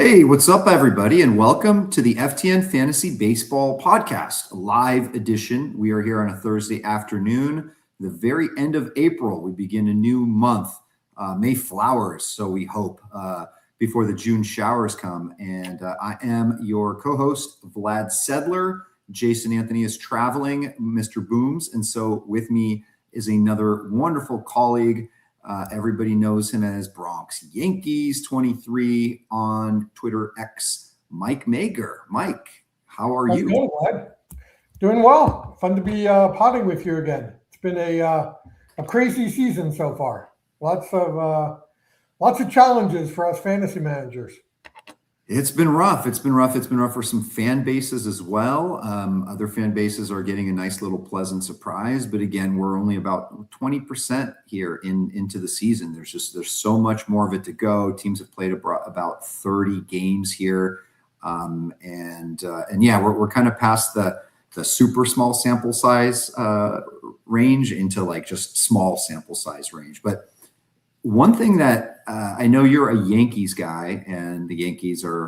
Hey, what's up, everybody, and welcome to the FTN Fantasy Baseball Podcast, a live edition. We are here on a Thursday afternoon, the very end of April. We begin a new month, May flowers, so we hope, before the June showers come. And I am your co-host, Vlad Sedler. Jason Anthony is traveling, Mr. Booms, and so with me is another wonderful colleague. Everybody knows him as Bronx Yankees 23 on Twitter X, Mike Mager. Mike, how are you? Doing, Vlad? Doing well. Fun to be potting with you again. It's been a crazy season so far. Lots of challenges for us fantasy managers. It's been rough. It's been rough for some fan bases as well. Other fan bases are getting a nice little pleasant surprise. But again, we're only about 20% here into the season. There's so much more of it to go. Teams have played about 30 games here. And yeah, we're kind of past the super small sample size range into like just small sample size range. But one thing that I know you're a Yankees guy, and the Yankees I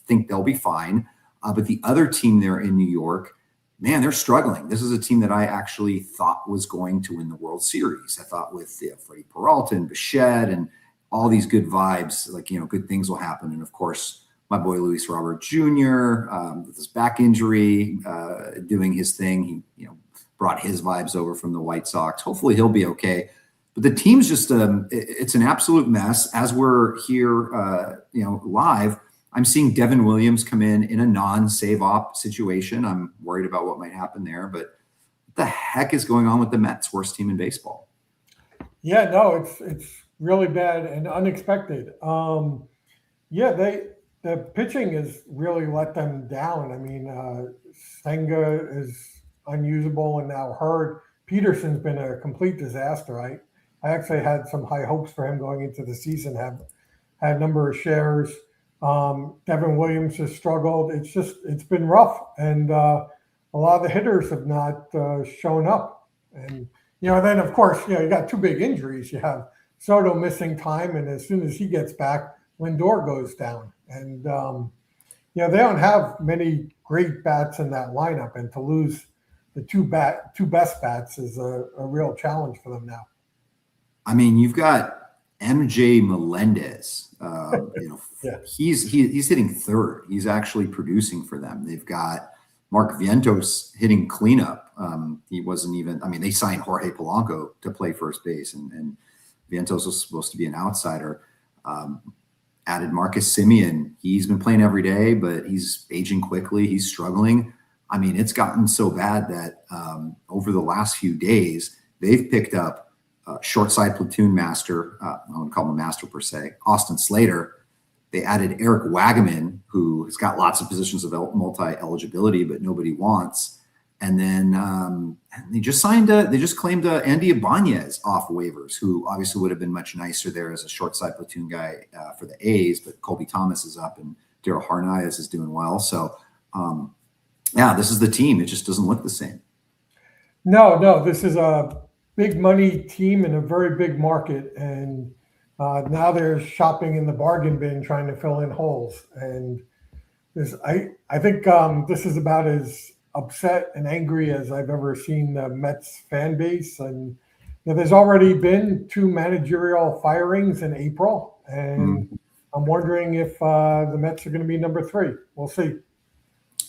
think they'll be fine. But the other team there in New York, man, they're struggling. This is a team that I actually thought was going to win the World Series. I thought with Freddie Peralta and Bichette and all these good vibes, like, good things will happen. And of course, my boy Luis Robert Jr. With his back injury, doing his thing, he brought his vibes over from the White Sox. Hopefully, he'll be okay. But the team's just it's an absolute mess. As we're here, live, I'm seeing Devin Williams come in a non-save op situation. I'm worried about what might happen there. But what the heck is going on with the Mets, worst team in baseball? Yeah, no, it's really bad and unexpected. The pitching has really let them down. I mean, Senga is unusable and now hurt. Peterson's been a complete disaster. I actually had some high hopes for him going into the season, had a number of shares. Devin Williams has struggled. It's been rough. And a lot of the hitters have not shown up. And, then of course, you got two big injuries. You have Soto missing time. And as soon as he gets back, Lindor goes down. And, they don't have many great bats in that lineup. And to lose the two best bats is a real challenge for them now. I mean, you've got MJ Melendez. Yeah. He's hitting third. He's actually producing for them. They've got Mark Vientos hitting cleanup. He wasn't even. I mean, they signed Jorge Polanco to play first base, and Vientos was supposed to be an outsider. Added Marcus Semien. He's been playing every day, but he's aging quickly. He's struggling. I mean, it's gotten so bad that over the last few days, they've picked up short side platoon master, I wouldn't call him a master per se, Austin Slater. They added Eric Wagaman, who has got lots of positions of multi-eligibility, but nobody wants. And then they just claimed Andy Ibanez off waivers, who obviously would have been much nicer there as a short side platoon guy for the A's, but Colby Thomas is up and Daryl Harnias is doing well. So, this is the team. It just doesn't look the same. No, this is a big money team in a very big market, and now they're shopping in the bargain bin trying to fill in holes. And I think this is about as upset and angry as I've ever seen the Mets fan base. And there's already been 2 managerial firings in April, and I'm wondering if the Mets are going to be number 3. We'll see.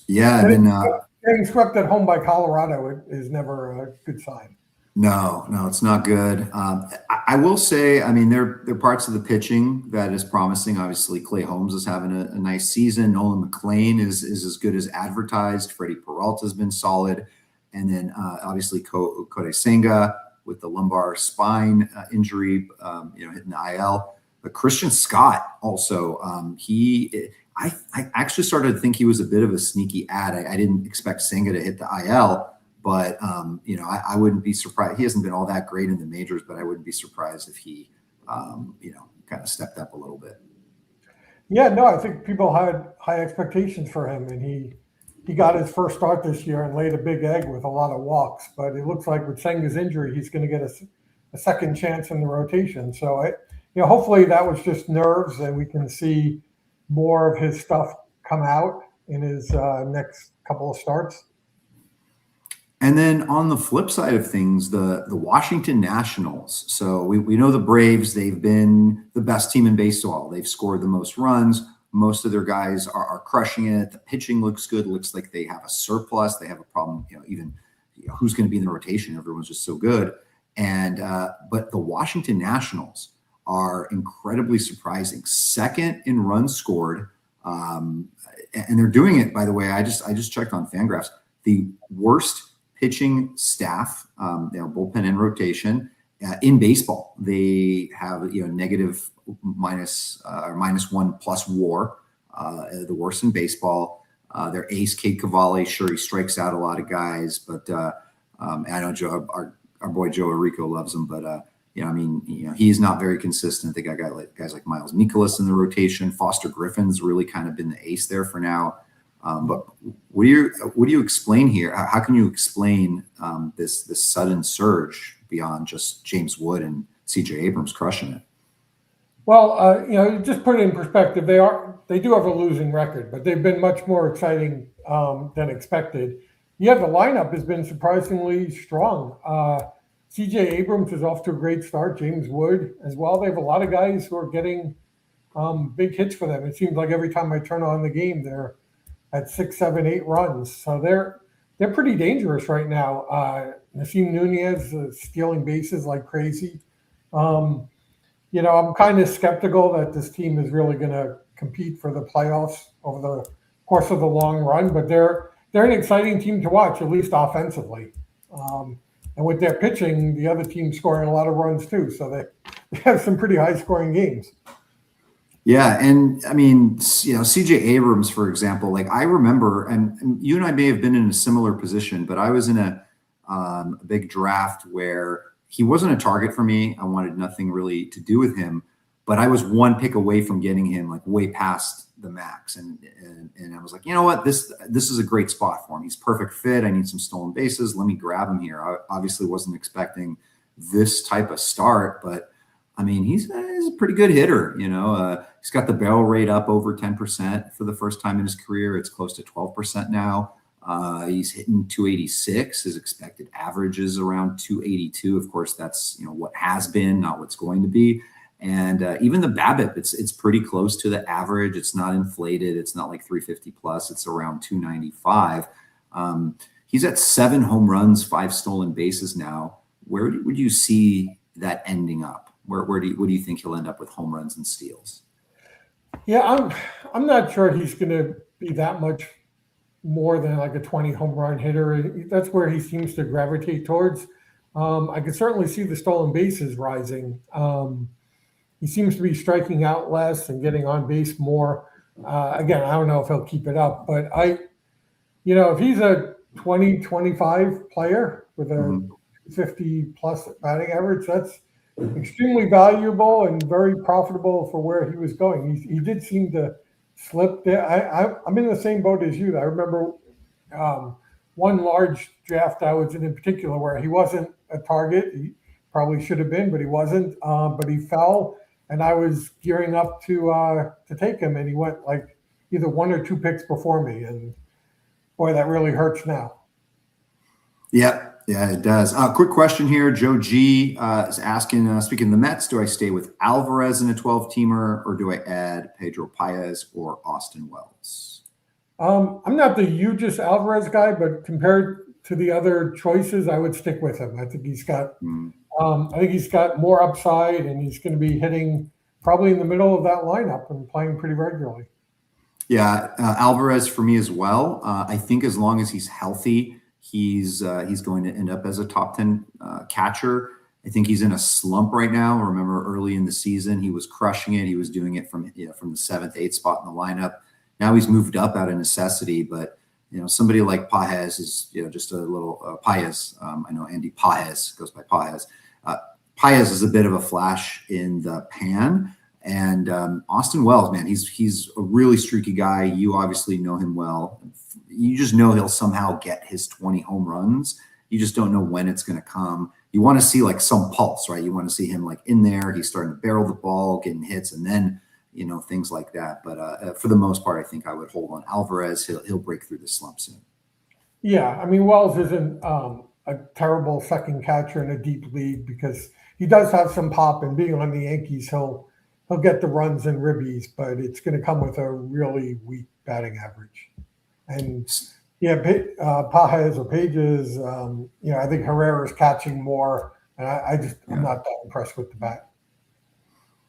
Yeah, getting swept at home by Colorado is never a good sign. No, it's not good. I will say, I mean, there are parts of the pitching that is promising. Obviously, Clay Holmes is having a nice season. Nolan McLean is as good as advertised. Freddie Peralta has been solid. And then obviously Kodai Senga with the lumbar spine injury, hitting the IL. But Christian Scott also, I actually started to think he was a bit of a sneaky ad. I didn't expect Senga to hit the IL. But, I wouldn't be surprised. He hasn't been all that great in the majors, but I wouldn't be surprised if he, kind of stepped up a little bit. Yeah, no, I think people had high expectations for him, and he got his first start this year and laid a big egg with a lot of walks. But it looks like with Senga's injury, he's going to get a second chance in the rotation. So, hopefully that was just nerves, and we can see more of his stuff come out in his next couple of starts. And then on the flip side of things, the Washington Nationals. So we know the Braves, they've been the best team in baseball. They've scored the most runs. Most of their guys are crushing it. The pitching looks good. It looks like they have a surplus. They have a problem, even who's going to be in the rotation. Everyone's just so good. And but the Washington Nationals are incredibly surprising. Second in runs scored. And they're doing it, by the way, I just checked on Fangraphs. The worst pitching staff, bullpen and rotation in baseball. They have negative minus or -1+ WAR, the worst in baseball. Their ace Cade Cavalli, sure, he strikes out a lot of guys, but I know Joe, our boy Joe Arrico loves him, but he's not very consistent. They got guys like Miles Mikolas in the rotation. Foster Griffin's really kind of been the ace there for now. But what do you explain here? How can you explain this sudden surge beyond just James Wood and C.J. Abrams crushing it? Well, just put it in perspective. They do have a losing record, but they've been much more exciting than expected. Yeah, the lineup has been surprisingly strong. C.J. Abrams is off to a great start. James Wood as well. They have a lot of guys who are getting big hits for them. It seems like every time I turn on the game, they're at 6, 7, 8 runs. So they're pretty dangerous right now. Nasim Nunez stealing bases like crazy. I'm kind of skeptical that this team is really going to compete for the playoffs over the course of the long run, but they're an exciting team to watch, at least offensively. And with their pitching, the other team's scoring a lot of runs too. So they have some pretty high scoring games. Yeah, and I mean, C.J. Abrams, for example, like I remember, and you and I may have been in a similar position, but I was in a big draft where he wasn't a target for me. I wanted nothing really to do with him, but I was one pick away from getting him like way past the max, and I was like, you know what, this is a great spot for him. He's perfect fit. I need some stolen bases. Let me grab him here. I obviously wasn't expecting this type of start, but I mean, he's a pretty good hitter. He's got the barrel rate up over 10% for the first time in his career. It's close to 12% now. He's hitting 286. His expected average is around 282. Of course, that's what has been, not what's going to be. And even the BABIP, it's pretty close to the average. It's not inflated. It's not like 350 plus. It's around 295. He's at 7 home runs, 5 stolen bases now. Where would you see that ending up? What do you think he'll end up with home runs and steals? Yeah, I'm not sure he's going to be that much more than like a 20 home run hitter. That's where he seems to gravitate towards. I could certainly see the stolen bases rising. He seems to be striking out less and getting on base more. Again, I don't know if he'll keep it up, but if he's a 20-25 player with a 50 plus batting average, that's extremely valuable and very profitable for where he was going. He did seem to slip there. I'm in the same boat as you. I remember one large draft I was in particular where he wasn't a target. He probably should have been, but he wasn't. But he fell, and I was gearing up to take him, and he went like either 1 or 2 picks before me. And boy, that really hurts now. Yeah, it does. Quick question here. Joe G is asking, speaking of the Mets, do I stay with Alvarez in a 12-teamer, or do I add Pedro Paez or Austin Wells? I'm not the hugest Alvarez guy, but compared to the other choices, I would stick with him. I think he's got more upside, and he's going to be hitting probably in the middle of that lineup and playing pretty regularly. Yeah, Alvarez for me as well. I think as long as he's healthy, he's going to end up as a top 10 catcher. I think he's in a slump right now. Remember early in the season, he was crushing it. He was doing it from the 7th, 8th spot in the lineup. Now he's moved up out of necessity, but somebody like Paez is just a little Paez. I know Andy Paez goes by Paez. Paez is a bit of a flash in the pan. And Austin Wells, man, he's a really streaky guy. You obviously know him well. You just know he'll somehow get his 20 home runs. You just don't know when it's going to come. You want to see like some pulse, right? You want to see him like in there. He's starting to barrel the ball, getting hits, and then things like that. But for the most part, I think I would hold on Alvarez. He'll break through the slump soon. Yeah, I mean Wells isn't a terrible second catcher in a deep league because he does have some pop, and being on the Yankees, he'll get the runs and ribbies, but it's going to come with a really weak batting average. And yeah, Pages or Pages, I think Herrera's catching more, and I'm not that impressed with the bat.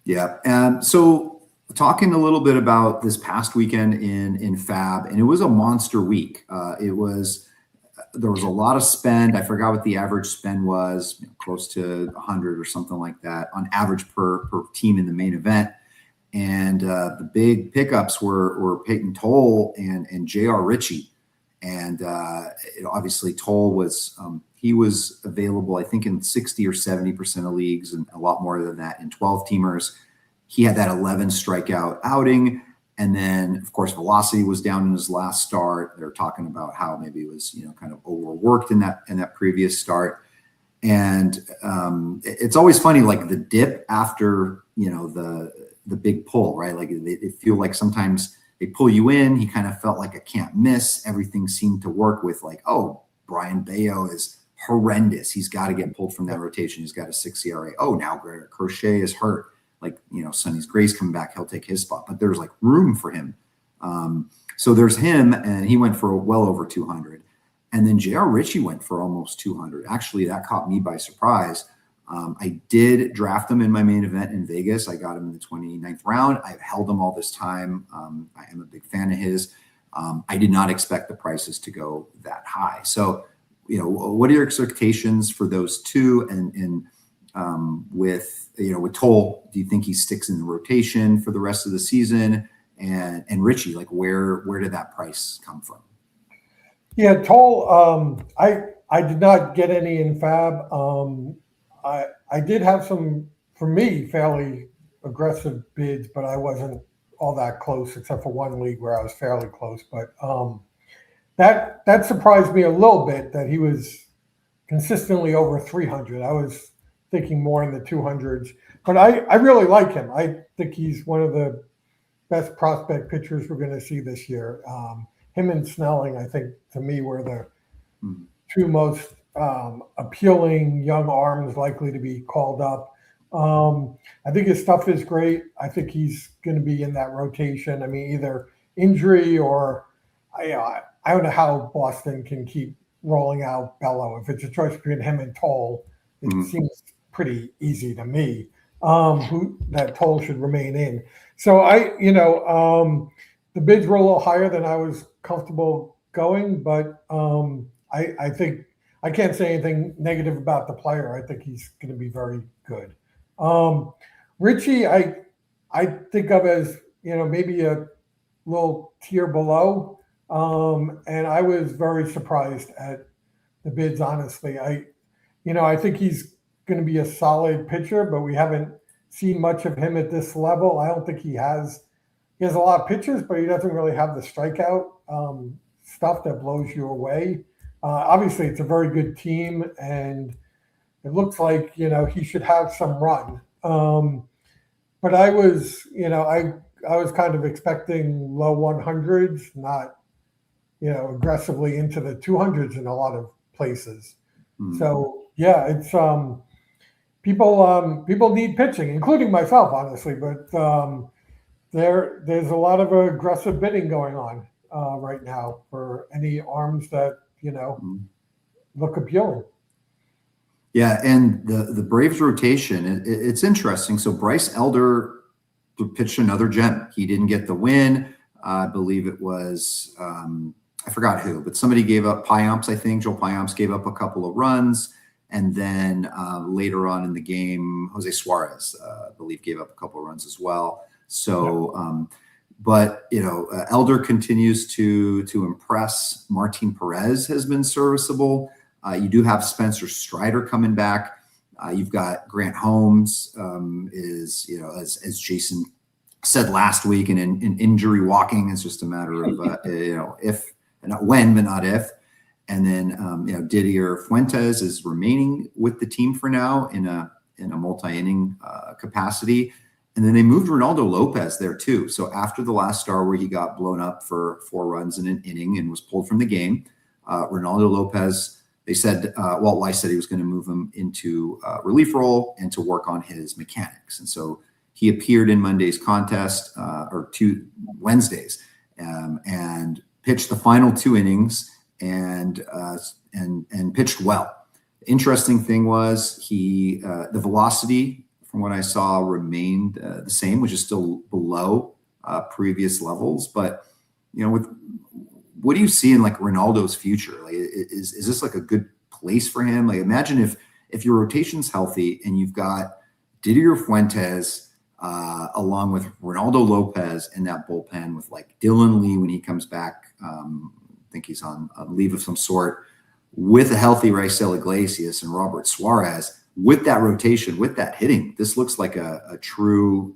Yeah. So talking a little bit about this past weekend in Fab, and it was a monster week. There was a lot of spend. I forgot what the average spend was, close to 100 or something like that on average per team in the main event. And the big pickups were Peyton Toll and J.R. Ritchie. And obviously Toll was he was available, I think, in 60 or 70% of leagues, and a lot more than that in 12 teamers. He had that 11 strikeout outing. And then, of course, velocity was down in his last start. They're talking about how maybe it was, kind of overworked in that previous start. And it's always funny, like the dip after, the big pull, right? Like they feel like sometimes they pull you in. He kind of felt like a can't miss. Everything seemed to work with like, oh, Brian Bayo is horrendous. He's got to get pulled from that rotation. He's got a 6 ERA. Oh, now Crochet is hurt. Like, Sonny's Gray's coming back. He'll take his spot, but there's like room for him. So there's him, and he went for well over 200. And then J.R. Ritchie went for almost 200. Actually, that caught me by surprise. I did draft him in my main event in Vegas. I got him in the 29th round. I've held him all this time. I am a big fan of his. I did not expect the prices to go that high. So, what are your expectations for those two? And with Toll, do you think he sticks in the rotation for the rest of the season? And Ritchie, like where did that price come from? Yeah, Toll, I did not get any in Fab. I did have some, for me, fairly aggressive bids, but I wasn't all that close, except for one league where I was fairly close. But that surprised me a little bit that he was consistently over 300. I was thinking more in the 200s, but I really like him. I think he's one of the best prospect pitchers we're going to see this year. Him and Snelling, I think, to me, were the two most appealing young arms likely to be called up. I think his stuff is great. I think he's going to be in that rotation. I mean, either injury or I don't know how Boston can keep rolling out Bello. If it's a choice between him and Toll, it seems pretty easy to me who that Toll should remain in. So the bids were a little higher than I was comfortable going, but I think I can't say anything negative about the player. I think he's going to be very good. Ritchie, I think of as maybe a little tier below, and I was very surprised at the bids. Honestly, I think he's going to be a solid pitcher, but we haven't seen much of him at this level. I don't think he has a lot of pitches, but he doesn't really have the strikeout stuff that blows you away. Obviously, it's a very good team, and it looks like he should have some run. But I was I was kind of expecting low 100s, not aggressively into the 200s in a lot of places. So yeah, it's people need pitching, including myself, honestly. But there's a lot of aggressive bidding going on right now for any arms that look appealing. Yeah, and the Braves rotation, it's interesting. So Bryce Elder pitched another gem. He didn't get the win. I believe it was I forgot who, but somebody gave up Piamps. I think Joe Piamps gave up a couple of runs, and then later on in the game, Jose Suarez, I believe, gave up a couple of runs as well. So, but Elder continues to impress. Martin Perez has been serviceable. You do have Spencer Strider coming back. You've got Grant Holmes is, as Jason said last week, and in injury walking, it's just a matter of, if, and not when, but not if. And then, Didier Fuentes is remaining with the team for now in a multi-inning capacity. And then they moved Ronaldo Lopez there too. So after the last start where he got blown up for 4 runs in an inning and was pulled from the game, Ronaldo Lopez, they said, Walt Weiss said he was going to move him into relief role and to work on his mechanics. And so he appeared in Monday's contest or 2 Wednesdays and pitched the final 2 innings and pitched well. The interesting thing was the velocity, from what I saw, remained the same, which is still below previous levels. But what do you see in like Ronaldo's future? Like, is this like a good place for him? Like, imagine if your rotation's healthy and you've got Didier Fuentes along with Ronaldo Lopez in that bullpen with like Dylan Lee when he comes back. I think he's on leave of some sort, with a healthy Raisel Iglesias and Robert Suarez. With that rotation, with that hitting, this looks like a true,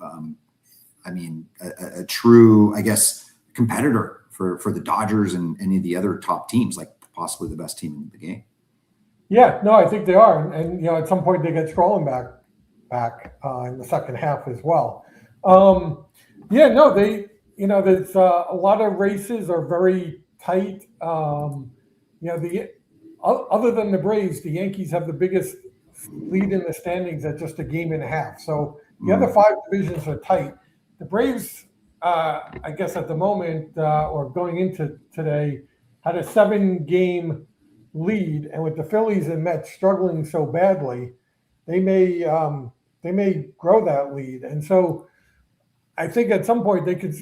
a true, I guess, competitor for the Dodgers and any of the other top teams, like possibly the best team in the game. Yeah, no, I think they are, and at some point they get Strolling back in the second half as well. There's a lot of races are very tight. Other than the Braves, the Yankees have the biggest lead in the standings at just a game and a half. So the other 5 divisions are tight. The Braves, I guess at the moment or going into today, had a 7-game lead, and with the Phillies and Mets struggling so badly, they may grow that lead. And so I think at some point they could,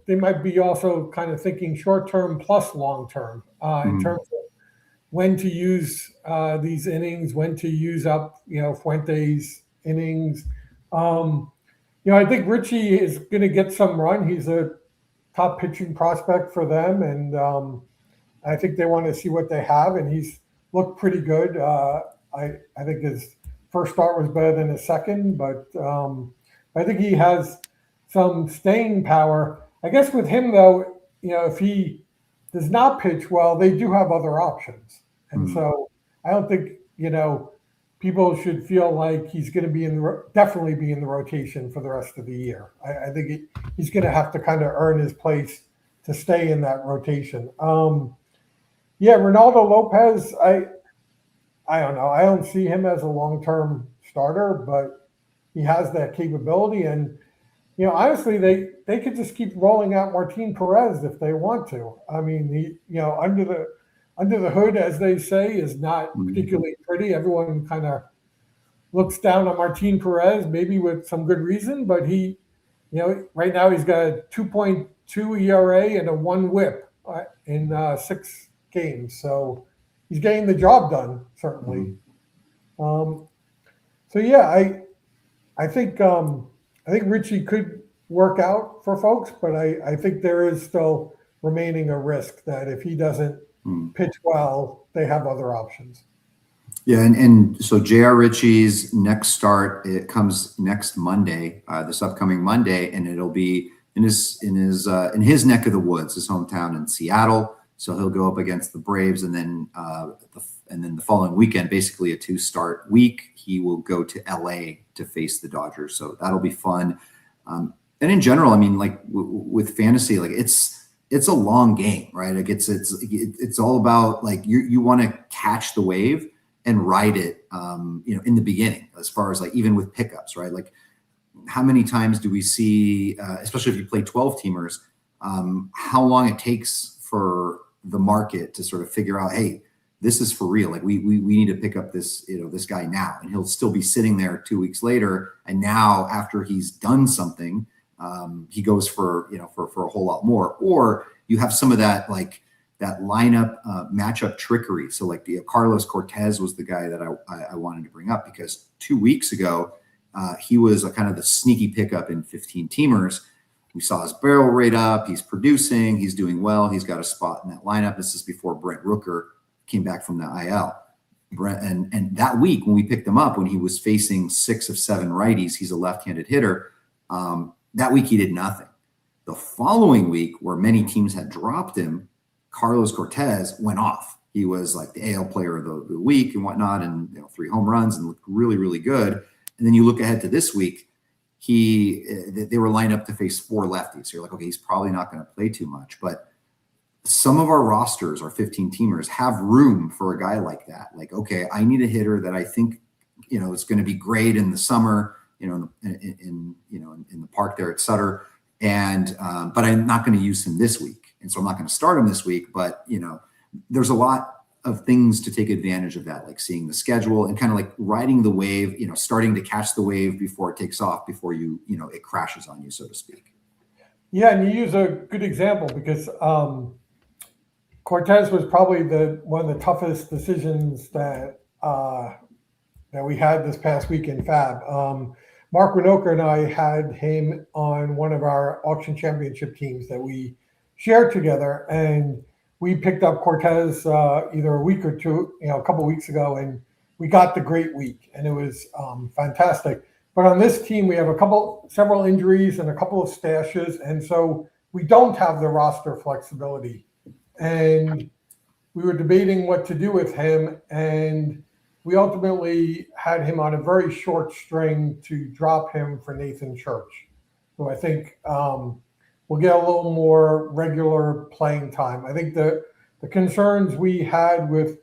they might be also kind of thinking short term plus long term in terms of when to use these innings, when to use up, Fuentes innings. I think Richie is going to get some run. He's a top pitching prospect for them, and I think they want to see what they have. And he's looked pretty good. I think his first start was better than his second, but I think he has some staying power. I guess with him though, if he does not pitch well, they do have other options. And so I don't think, people should feel like he's going to be definitely be in the rotation for the rest of the year. I think he's going to have to kind of earn his place to stay in that rotation. Ronaldo Lopez, I don't know. I don't see him as a long-term starter, but he has that capability. And, honestly, they could just keep rolling out Martin Perez if they want to. I mean, he, under the hood, as they say, is not particularly pretty. Everyone kind of looks down on Martin Perez, maybe with some good reason, but he, right now he's got a 2.2 ERA and a 1 WHIP in 6 games. So he's getting the job done, certainly. I think Richie could work out for folks, but I think there is still remaining a risk that if he doesn't pitch well, they have other options. Yeah, and so J.R. Ritchie's next start, it comes next Monday, this upcoming Monday, and it'll be in his neck of the woods, his hometown in Seattle. So he'll go up against the Braves, and then the following weekend, basically a 2-start week, he will go to LA to face the Dodgers. So that'll be fun. And in general, I mean, like with fantasy, like it's a long game, right? Like it's all about like you want to catch the wave and ride it, in the beginning, as far as like even with pickups, right? Like how many times do we see, especially if you play 12 teamers, how long it takes for the market to sort of figure out, hey, this is for real. Like we need to pick up this, this guy now, and he'll still be sitting there 2 weeks later. And now after he's done something, he goes for a whole lot more. Or you have some of that, like that lineup matchup trickery. So like Carlos Cortez was the guy that I wanted to bring up, because 2 weeks ago, he was a kind of the sneaky pickup in 15 teamers. We saw his barrel rate up. He's producing. He's doing well. He's got a spot in that lineup. This is before Brent Rooker came back from the IL. And that week when we picked him up, when he was facing 6 of 7 righties, he's a left-handed hitter. That week he did nothing. The following week, where many teams had dropped him, Carlos Cortez went off. He was like the AL player of the week and whatnot, and 3 home runs and looked really, really good. And then you look ahead to this week, they were lined up to face 4 lefties. So you're like, okay, he's probably not going to play too much. But some of our rosters, our 15 teamers, have room for a guy like that. Like, okay, I need a hitter that I think, it's going to be great in the summer, in the park there at Sutter. And, but I'm not going to use him this week. And so I'm not going to start him this week. But, there's a lot of things to take advantage of that, like seeing the schedule and kind of like riding the wave, starting to catch the wave before it takes off, before it crashes on you, so to speak. Yeah, and you use a good example because Cortez was probably one of the toughest decisions that we had this past week in Fab. Mark Winokur and I had him on one of our auction championship teams that we shared together, and we picked up Cortez either a week or two, a couple of weeks ago, and we got the great week, and it was fantastic. But on this team, we have several injuries and a couple of stashes, and so we don't have the roster flexibility. And we were debating what to do with him, and we ultimately had him on a very short string to drop him for Nathan Church, who I think will get a little more regular playing time. I think the concerns we had with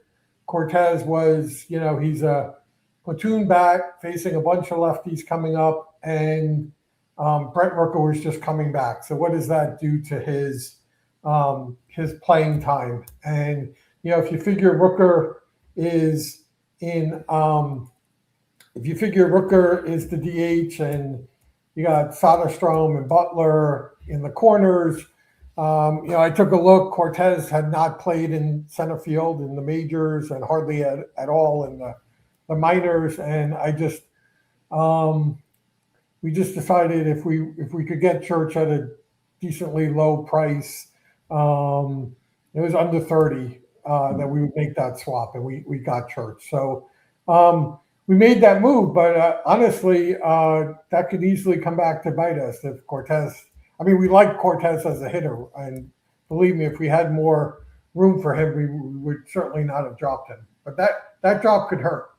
Cortez was, he's a platoon bat facing a bunch of lefties coming up, and Brent Rooker was just coming back. So what does that do to his playing time? And, if you figure Rooker is the DH and you got Soderstrom and Butler in the corners, I took a look. Cortez had not played in center field in the majors and hardly at all in the minors. And we just decided if we could get Church at a decently low price, it was under 30, that we would make that swap, and we got Church. So we made that move, but honestly, that could easily come back to bite us if Cortez. I mean, we like Cortez as a hitter, and believe me, if we had more room for him, we would certainly not have dropped him. But that drop could hurt.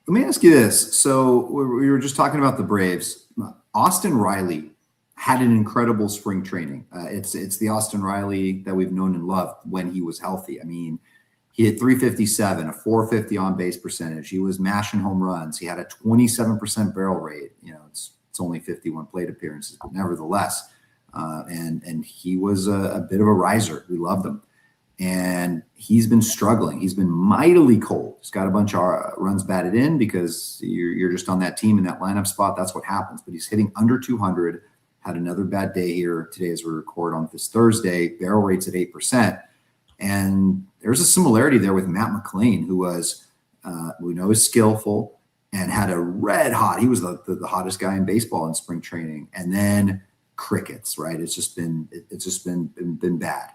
Let me ask you this. So we were just talking about the Braves. Austin Riley had an incredible spring training. It's the Austin Riley that we've known and loved when he was healthy. I mean, he hit 357, a 450 on base percentage. He was mashing home runs. He had a 27% barrel rate. It's only 51 plate appearances, but nevertheless, and he was a bit of a riser. We loved him, and he's been struggling. He's been mightily cold. He's got a bunch of runs batted in because you're just on that team in that lineup spot. That's what happens. But he's hitting under 200. Had another bad day here today as we record on this Thursday. Barrel rate's at 8%. And there's a similarity there with Matt McLean, who was, we know is skillful and had a red hot. He was the hottest guy in baseball in spring training. And then crickets, right? It's just been bad.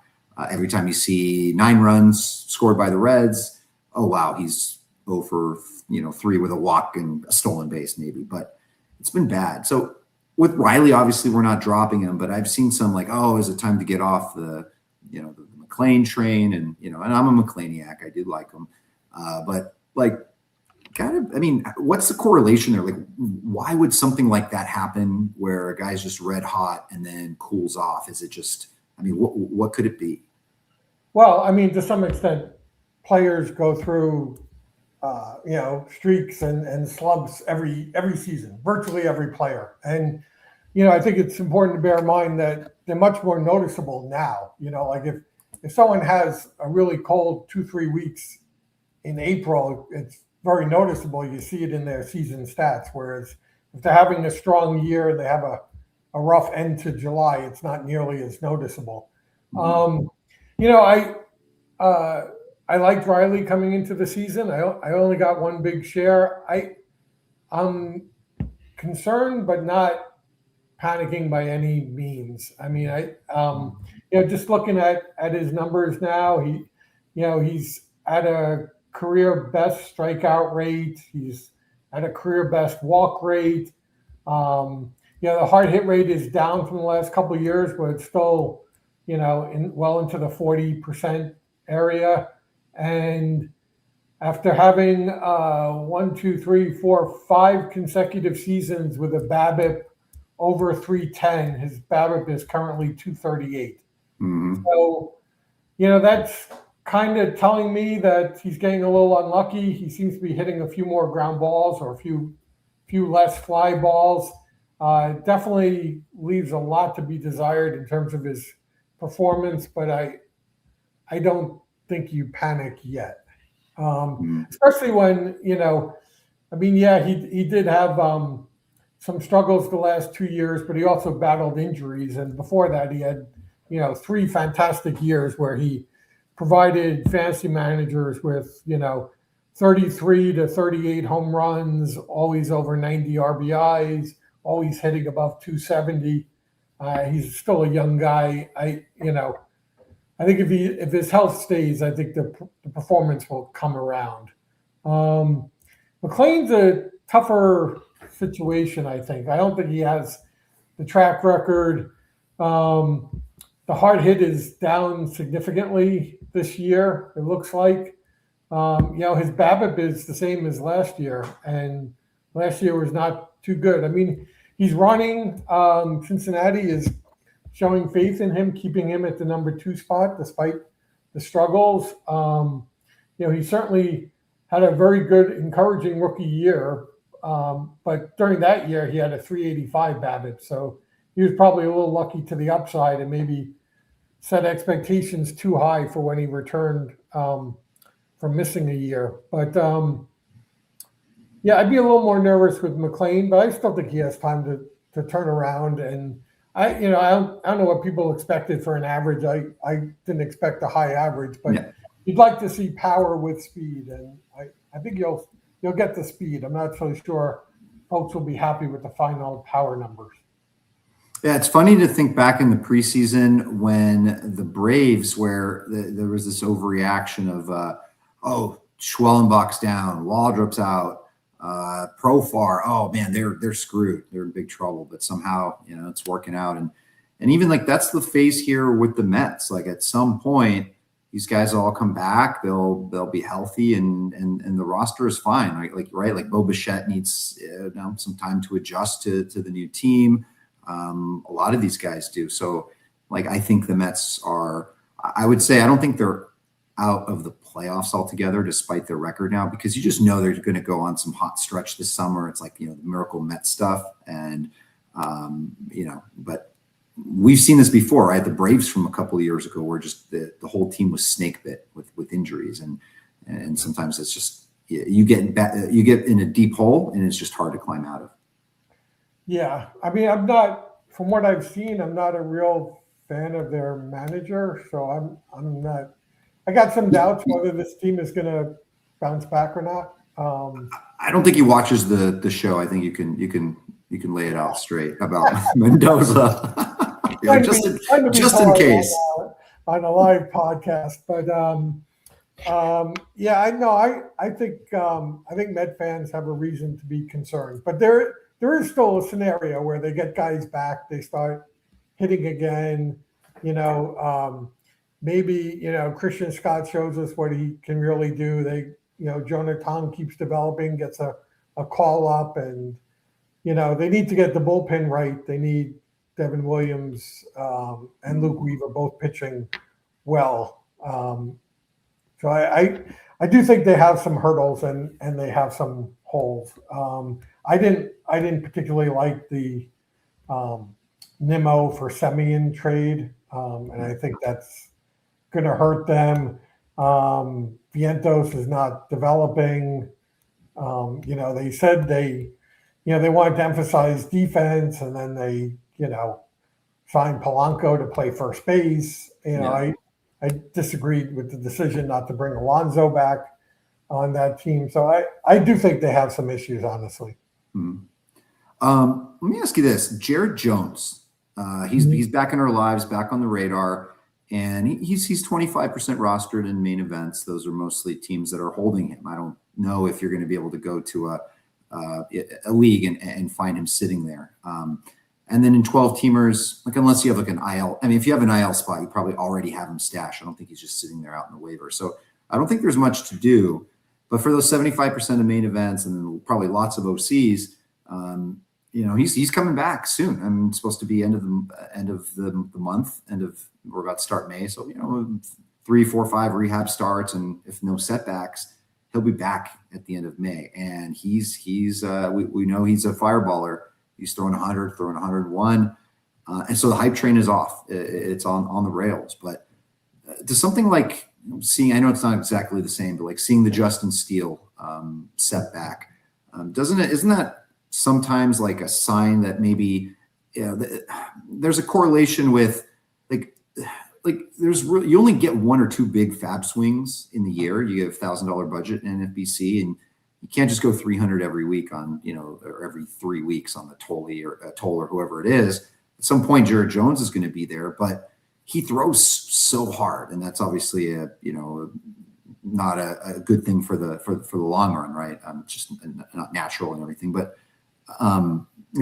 Every time you see 9 runs scored by the Reds, oh wow, he's 0 for 3 with a walk and a stolen base maybe, but it's been bad. So with Riley, obviously we're not dropping him, but I've seen some like, oh, is it time to get off the McLean train? And and I'm a McLeaniac. I do like him, but like, what's the correlation there? Like, why would something like that happen where a guy's just red hot and then cools off? Is it just? What could it be? Well, to some extent, players go through streaks and slumps every season, virtually every player. And, I think it's important to bear in mind that they're much more noticeable now. Like if someone has a really cold 2-3 weeks in April, it's very noticeable. You see it in their season stats. Whereas if they're having a strong year, they have a rough end to July, it's not nearly as noticeable. Mm-hmm. I liked Riley coming into the season. I only got one big share. I'm concerned, but not panicking by any means. Just looking at his numbers now, he's at a career best strikeout rate. He's at a career best walk rate. The hard hit rate is down from the last couple of years, but it's still, into the 40% area. And after having 5 consecutive seasons with a BABIP over 310. His BABIP is currently 238. Mhm. So, you know, that's kind of telling me that he's getting a little unlucky. He seems to be hitting a few more ground balls or a few less fly balls. Definitely leaves a lot to be desired in terms of his performance, but I don't think you panic yet. Mhm. Especially when, you know, I mean, yeah, he did have some struggles the last 2 years, but he also battled injuries. And before that, he had, you know, 3 fantastic years where he provided fantasy managers with, you know, 33 to 38 home runs, always over 90 RBIs, always hitting above 270. He's still a young guy. I think if his health stays, I think the performance will come around. Um, McLean's a tougher situation, I think. I don't think he has the track record. The hard hit is down significantly this year, it looks like. You know, his BABIP is the same as last year, and last year was not too good. I mean, he's running. Cincinnati is showing faith in him, keeping him at the number 2 spot despite the struggles. You know, he certainly had a very good, encouraging rookie year, but during that year he had a 385 BABIP, so he was probably a little lucky to the upside and maybe set expectations too high for when he returned from missing a year. But yeah, I'd be a little more nervous with McLean, but I still think he has time to turn around. And I don't know what people expected for an average. I didn't expect a high average, but Yeah. you'd like to see power with speed, and I think you'll get the speed. I'm not so sure folks will be happy with the final power numbers. Yeah, it's funny to think back in the preseason when the Braves, where there was this overreaction of, oh, Schwellenbach's down, Waldrop's out, Profar, oh man, they're screwed, they're in big trouble. But somehow, you know, it's working out, and even like that's the phase here with the Mets. Like at some point, these guys all come back, they'll be healthy, and the roster is fine, right? Like Bo Bichette needs some time to adjust to the new team. A lot of these guys do. So, like, I think the Mets are, I would say, I don't think they're out of the playoffs altogether, despite their record now, because you just know they're going to go on some hot stretch this summer. It's like, you know, the miracle Met stuff. And, you know, but we've seen this before, right? The Braves from a couple of years ago were just the whole team was snake bit with injuries. And sometimes it's just, you get in a deep hole and it's just hard to climb out of. Yeah, I mean, from what I've seen, I'm not a real fan of their manager, so I'm not. I got some doubts whether this team is going to bounce back or not. I don't think he watches the show. I think you can lay it out straight about Mendoza, yeah, just in case on a live podcast. But yeah, I know. I think Met fans have a reason to be concerned, but there is still a scenario where they get guys back, they start hitting again. You know, maybe, you know, Christian Scott shows us what he can really do. Jonathan keeps developing, gets a call up, and, you know, they need to get the bullpen right. They need Devin Williams and Luke Weaver both pitching well. So I do think they have some hurdles and they have some holes. I didn't particularly like the Nimmo for Semien trade, and I think that's going to hurt them. Vientos is not developing. You know, they said they wanted to emphasize defense, and then they, you know, signed Polanco to play first base. You know, yeah. I disagreed with the decision not to bring Alonso back on that team. So I do think they have some issues, honestly. Let me ask you this: Jared Jones, he's back in our lives, back on the radar. And he's 25% rostered in main events. Those are mostly teams that are holding him. I don't know if you're going to be able to go to a league and find him sitting there. And then in 12 teamers, like unless you have like an IL, I mean, if you have an IL spot, you probably already have him stashed. I don't think he's just sitting there out in the waiver. So I don't think there's much to do. But for those 75% of main events and probably lots of OCs, he's coming back soon. I'm supposed to be end of the month, we're about to start May. So 3, 4, 5 rehab starts, and if no setbacks, he'll be back at the end of May. And we know he's a fireballer. He's throwing 100, throwing 101. And so the hype train is off. It's on the rails. But does something like I know it's not exactly the same, but like seeing the Justin Steele setback, isn't that sometimes like a sign that maybe there's a correlation with like you only get 1 or 2 big fab swings in the year. You get a $1,000 budget in NFBC, and you can't just go 300 every week or every 3 weeks on the Toll or whoever it is. At some point, Jared Jones is going to be there, but he throws so hard, and that's obviously not a good thing for the long run, right? Just not natural and everything. But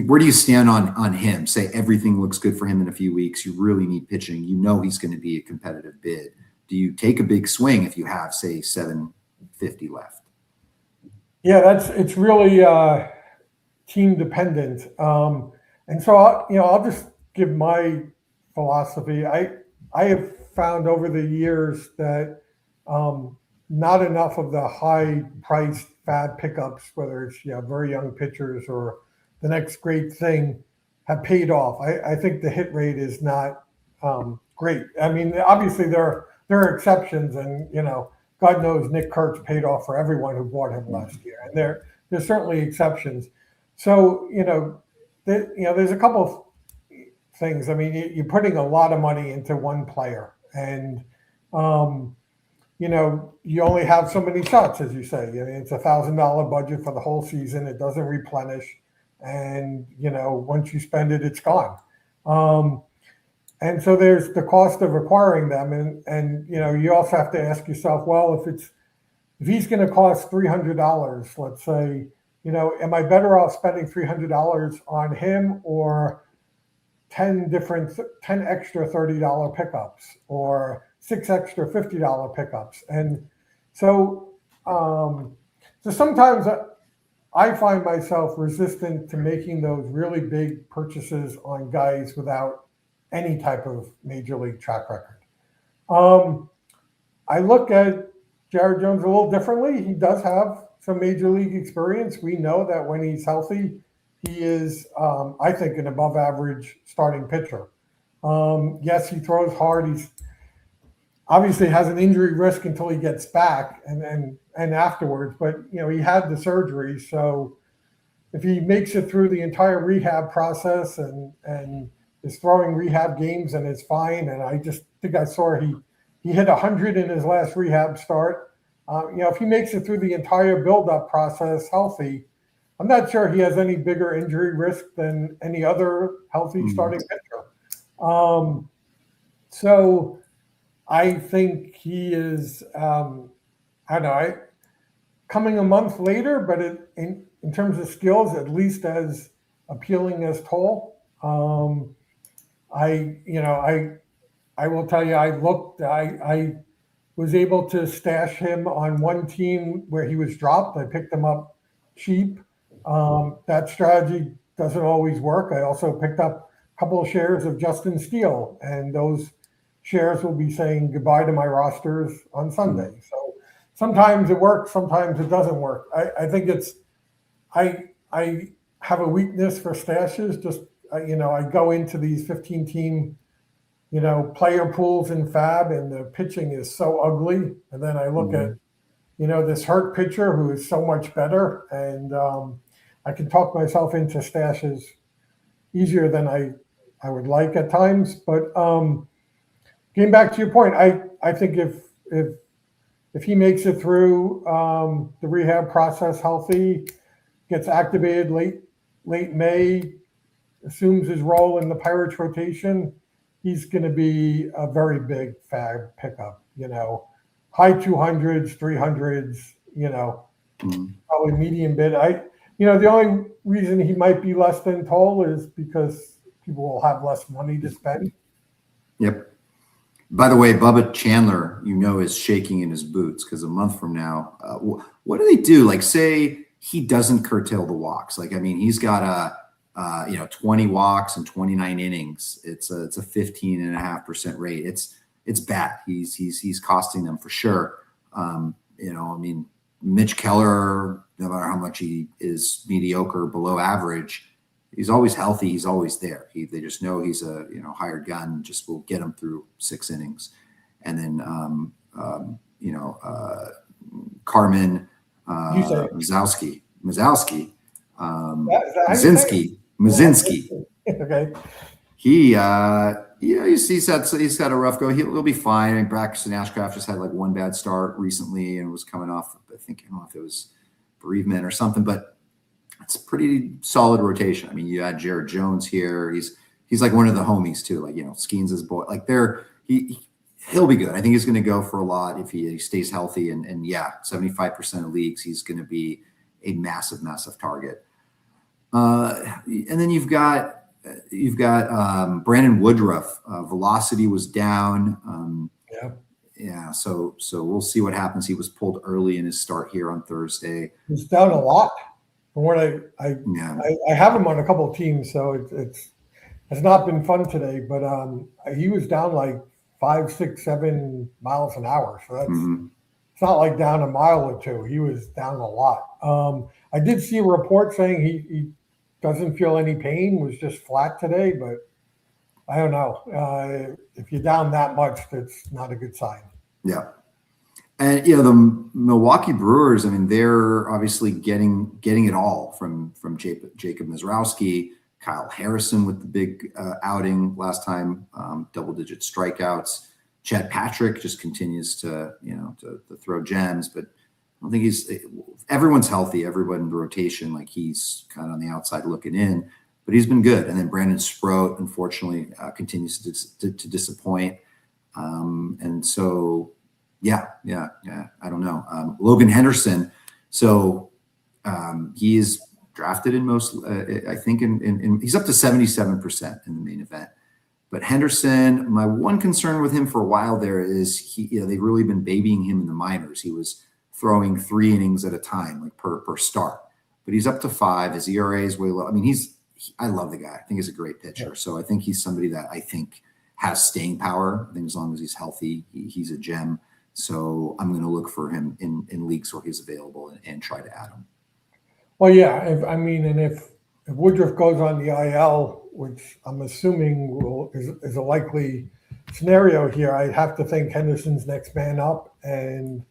where do you stand on him? Say everything looks good for him in a few weeks. You really need pitching. He's going to be a competitive bid. Do you take a big swing if you have, say, 750 left? Yeah, it's really team dependent. And so I'll just give my philosophy. I have found over the years that not enough of the high priced fab pickups, whether it's very young pitchers or the next great thing, have paid off. I think the hit rate is not great. I mean, obviously there are exceptions, and God knows Nick Kurtz paid off for everyone who bought him last year, and there's certainly exceptions. So there's a couple of things. I mean, you're putting a lot of money into one player, and you only have so many shots, as you say. It's $1,000 budget for the whole season. It doesn't replenish, and once you spend it, it's gone. And so there's the cost of acquiring them, and you also have to ask yourself, well, if he's going to cost $300, let's say, am I better off spending $300 on him or 10 extra $30 pickups or 6 extra $50 pickups? And so sometimes I find myself resistant to making those really big purchases on guys without any type of major league track record. I look at Jared Jones a little differently. He does have some major league experience. We know that when he's healthy, he is, I think, an above average starting pitcher. Yes, he throws hard. He's obviously has an injury risk until he gets back and afterwards, but he had the surgery. So if he makes it through the entire rehab process and is throwing rehab games and is fine, and I just think I saw he hit 100 in his last rehab start. If he makes it through the entire build-up process healthy, I'm not sure he has any bigger injury risk than any other healthy starting pitcher. So I think he is, coming a month later, but in terms of skills, at least as appealing as Toll. I will tell you, I was able to stash him on one team where he was dropped. I picked him up cheap. That strategy doesn't always work. I also picked up a couple of shares of Justin Steele, and those shares will be saying goodbye to my rosters on Sunday. So sometimes it works, sometimes it doesn't work. I think I have a weakness for stashes. Just I go into these 15-team player pools in Fab, and the pitching is so ugly. And then I look at, this hurt pitcher who is so much better. And I can talk myself into stashes easier than I would like at times. But getting back to your point, I think if he makes it through the rehab process healthy, gets activated late May, assumes his role in the Pirates rotation, he's going to be a very big Fab pickup, high 200s, 300s, probably medium bid. The only reason he might be less than Toll is because people will have less money to spend. Yep. By the way, Bubba Chandler, is shaking in his boots because a month from now, what do they do? Like, say he doesn't curtail the walks. Like, I mean, he's got 20 walks and 29 innings. It's a 15.5% rate. It's bad. He's costing them for sure. I mean, Mitch Keller, no matter how much he is mediocre, below average, he's always healthy. He's always there. They just know he's a hired gun. Just will get him through 6 innings, and then Carmen You say Mazowski, is that how you say it? Mazinski. Okay. He's got a rough go. He'll be fine. I mean, Braxton Ashcraft just had like one bad start recently and was coming off, I don't know if it was bereavement or something, but it's a pretty solid rotation. I mean, you had Jared Jones here. He's like one of the homies too. Like, Skeens' his boy. Like he'll be good. I think he's going to go for a lot if he stays healthy. And 75% of leagues, he's going to be a massive, massive target. And then you've got Brandon Woodruff. Velocity was down. So we'll see what happens. He was pulled early in his start here on Thursday. He's down a lot. From what I have him on a couple of teams, so it's not been fun today. But he was down like 5, 6, 7 miles an hour. So that's it's not like down a mile or two. He was down a lot. I did see a report saying he doesn't feel any pain, was just flat today, but I don't know. If you're down that much, that's not a good sign. Yeah. And, the Milwaukee Brewers, I mean, they're obviously getting it all from Jacob Mizrowski, Kyle Harrison with the big outing last time, double-digit strikeouts. Chad Patrick just continues to throw gems, but I don't think everyone's healthy. Everyone in the rotation, like he's kind of on the outside looking in, but he's been good. And then Brandon Sproat, unfortunately, continues to disappoint. And so, I don't know. Logan Henderson. So he is drafted in most, I think, in he's up to 77% in the main event. But Henderson, my one concern with him for a while there is they've really been babying him in the minors. He was throwing 3 innings at a time, like per start. But he's up to 5. His ERA is way low. I mean, I love the guy. I think he's a great pitcher. Yeah. So I think he's somebody that I think has staying power. I think as long as he's healthy, he's a gem. So I'm going to look for him in leagues where he's available and try to add him. Well, yeah. If Woodruff goes on the IL, which I'm assuming is a likely scenario here, I have to think Henderson's next man up, and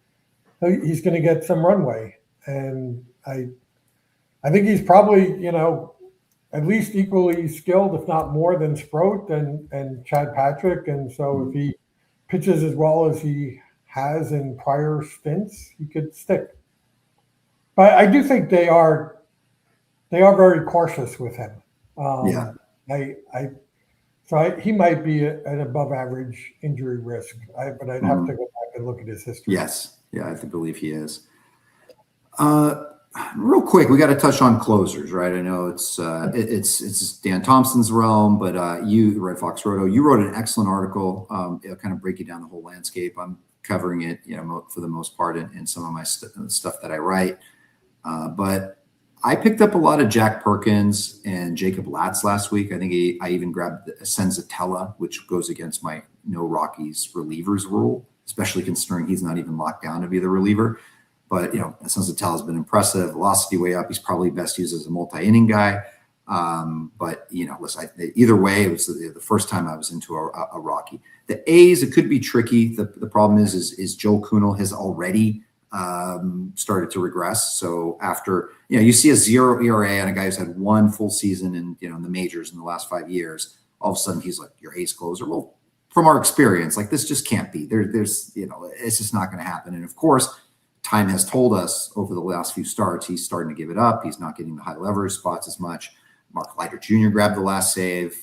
he's going to get some runway. And I think he's probably, at least equally skilled, if not more than Sproat and Chad Patrick. And so if he pitches as well as he has in prior stints, he could stick. But I do think they are very cautious with him. He might be an above average injury risk, but I'd have to go back and look at his history. Yes. Yeah, I believe he is. Real quick, we got to touch on closers, right? I know it's Dan Thompson's realm, but you, Red Fox Roto, you wrote an excellent article, kind of breaking down the whole landscape. I'm covering it, for the most part in some of my stuff that I write. But I picked up a lot of Jack Perkins and Jacob Latz last week. I think I even grabbed Senzatella, which goes against my no Rockies relievers rule, especially considering he's not even locked down to be the reliever. But, Senzatella has been impressive. Velocity way up. He's probably best used as a multi-inning guy. But, listen, either way, it was the first time I was into a Rocky. The A's, it could be tricky. The problem is Joel Kuhnel has already started to regress. So after, you see a 0 ERA and a guy who's had 1 full season in the majors in the last 5 years, all of a sudden he's like your A's closer. Well, from our experience, like this just can't be. There's it's just not going to happen. And of course, time has told us over the last few starts, he's starting to give it up. He's not getting the high leverage spots as much. Mark Leiter Jr. grabbed the last save.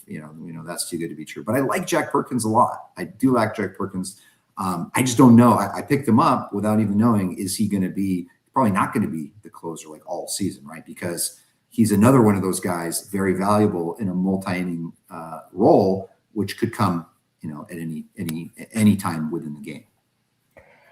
That's too good to be true. But I like Jack Perkins a lot. I do like Jack Perkins. I just don't know. I picked him up without even knowing, is he going to be, probably not going to be the closer like all season, right? Because he's another one of those guys, very valuable in a multi-inning role, which could come, at any time within the game.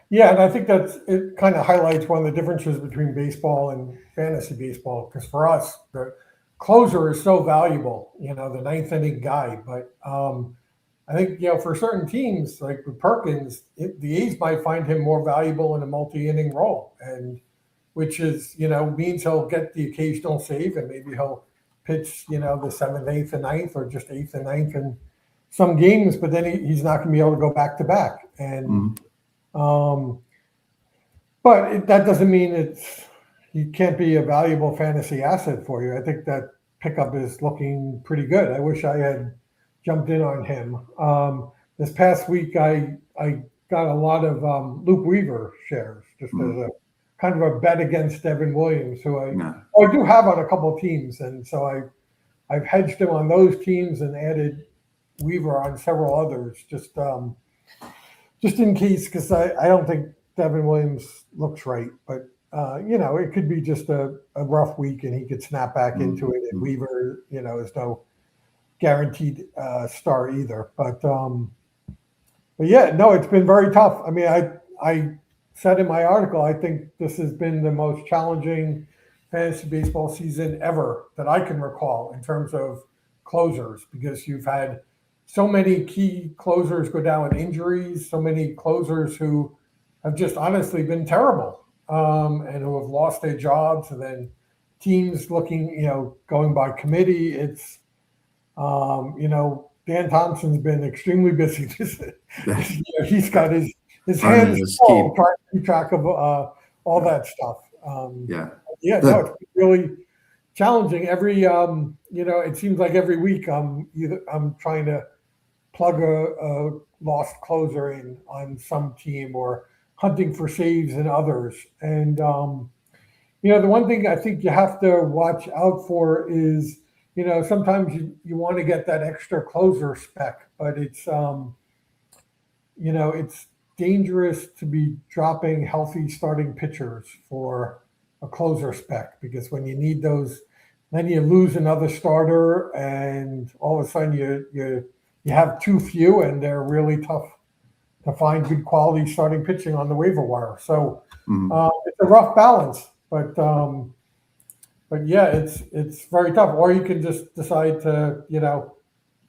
Yeah, and I think it kind of highlights one of the differences between baseball and fantasy baseball. Because for us, the closer is so valuable, the ninth inning guy. But I think for certain teams like with Perkins, the A's might find him more valuable in a multi-inning role, and which is means he'll get the occasional save, and maybe he'll pitch the seventh, eighth, and ninth, or just eighth and ninth in some games. But then he's not going to be able to go back to back, and but that doesn't mean he can't be a valuable fantasy asset for you. I think that pickup is looking pretty good. I wish I had jumped in on him. This past week, I got a lot of Luke Weaver shares just as a kind of a bet against Devin Williams, who I do have on a couple of teams, and so I've hedged him on those teams and added Weaver on several others, just in case, because I don't think Devin Williams looks right, but it could be just a rough week and he could snap back into it. And Weaver, is no guaranteed star either. But yeah, no, it's been very tough. I mean, I said in my article, I think this has been the most challenging fantasy baseball season ever that I can recall in terms of closers, because you've had so many key closers go down with injuries, so many closers who have just honestly been terrible, and who have lost their jobs, and then teams looking, going by committee. It's, Dan Thompson's been extremely busy this year. He's got his hands full trying to keep track of all that stuff. No, it's really challenging. Every, it seems like every week I'm trying to plug a lost closer in on some team, or hunting for saves in others. And, the one thing I think you have to watch out for is, sometimes you want to get that extra closer spec, but it's, it's dangerous to be dropping healthy starting pitchers for a closer spec, because when you need those, then you lose another starter, and all of a sudden you have too few, and they're really tough to find good quality starting pitching on the waiver wire. So it's a rough balance, but yeah, it's very tough. Or you can just decide to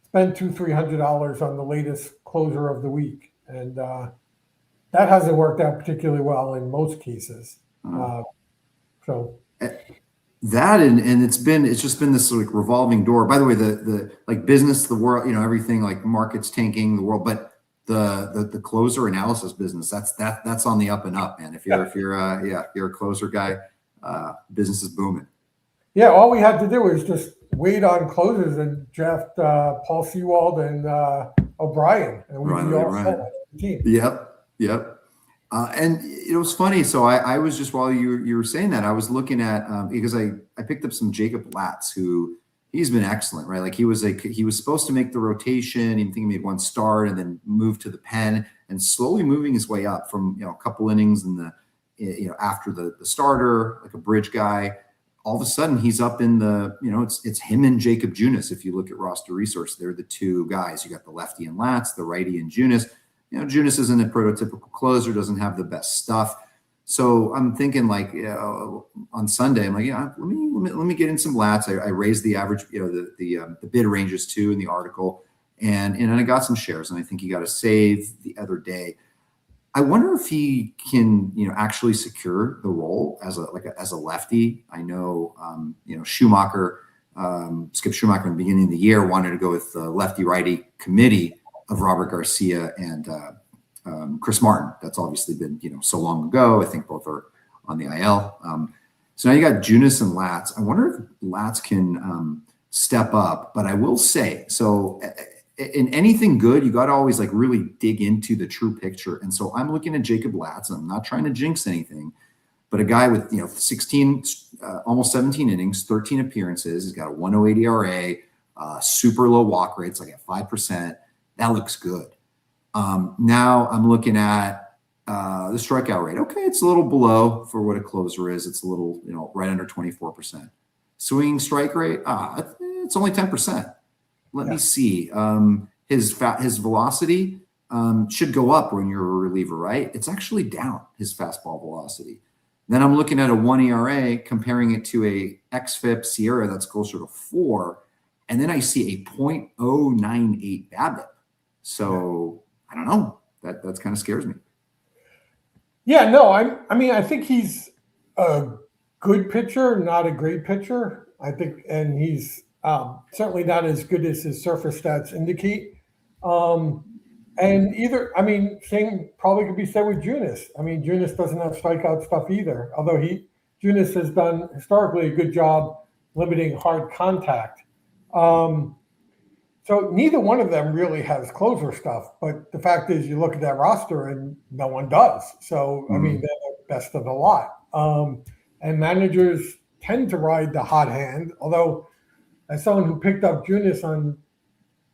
spend $200-300 on the latest closer of the week, and that hasn't worked out particularly well in most cases. So that and it's just been this like revolving door. By the way, the like business, the world, everything, like markets tanking, the world, but the closer analysis business, that's on the up and up, man. If you're a closer guy, business is booming. Yeah, all we had to do was just wait on closers and draft Paul Sewald and O'Brien, and we'd be all set on the team. Yep. And it was funny. So I was just, while you were saying that, I was looking at because I picked up some Jacob Latz, who he's been excellent, right? Like he was supposed to make the rotation. I think he made one start and then moved to the pen, and slowly moving his way up from a couple innings in the after the starter, like a bridge guy. All of a sudden he's up in the it's him and Jacob Junis. If you look at roster resource, they're the two guys. You got the lefty and Latz, the righty and Junis. Junis isn't a prototypical closer, doesn't have the best stuff. So I'm thinking like on Sunday, I'm like, let me get in some Latz. I raised the average, the bid ranges too in the article, and I got some shares, and I think he got a save the other day. I wonder if he can, actually secure the role as a lefty. I know, Schumacher, Skip Schumacher in the beginning of the year wanted to go with the lefty-righty committee of Robert Garcia and Chris Martin. That's obviously been, so long ago. I think both are on the IL. So now you got Junis and Latz. I wonder if Latz can step up. But I will say, so in anything good, you got to always like really dig into the true picture. And so I'm looking at Jacob Latz. I'm not trying to jinx anything, but a guy with 16, almost 17 innings, 13 appearances. He's got a 1.08 ERA, super low walk rates, like at 5%. That looks good. Now I'm looking at the strikeout rate. Okay, it's a little below for what a closer is. It's a little, right under 24%. Swinging strike rate, it's only 10%. Let me see. his velocity should go up when you're a reliever, right? It's actually down, his fastball velocity. Then I'm looking at a 1 ERA, comparing it to a xFIP Sierra that's closer to 4, and then I see a .098 BABIP. So I don't know. That's kind of scares me. Yeah, no, I mean, I think he's a good pitcher, not a great pitcher. I think, and he's certainly not as good as his surface stats indicate. And I mean, same probably could be said with Junis. I mean, Junis doesn't have strikeout stuff either, although Junis has done historically a good job limiting hard contact. So neither one of them really has closer stuff, but the fact is you look at that roster and no one does. So, I mean, they're the best of the lot. And managers tend to ride the hot hand, although as someone who picked up Junis on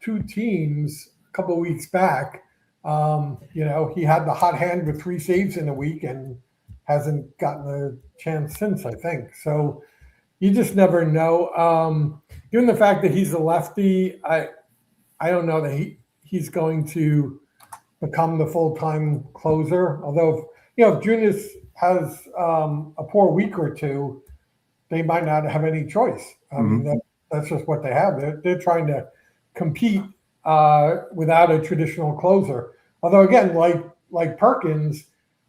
2 teams a couple of weeks back, he had the hot hand with 3 saves in a week and hasn't gotten a chance since, I think. So you just never know. Given the fact that he's a lefty, I don't know that he's going to become the full-time closer. Although, if Junis has a poor week or two, they might not have any choice. I mean, that's just what they have. They're trying to compete without a traditional closer. Although, again, like Perkins,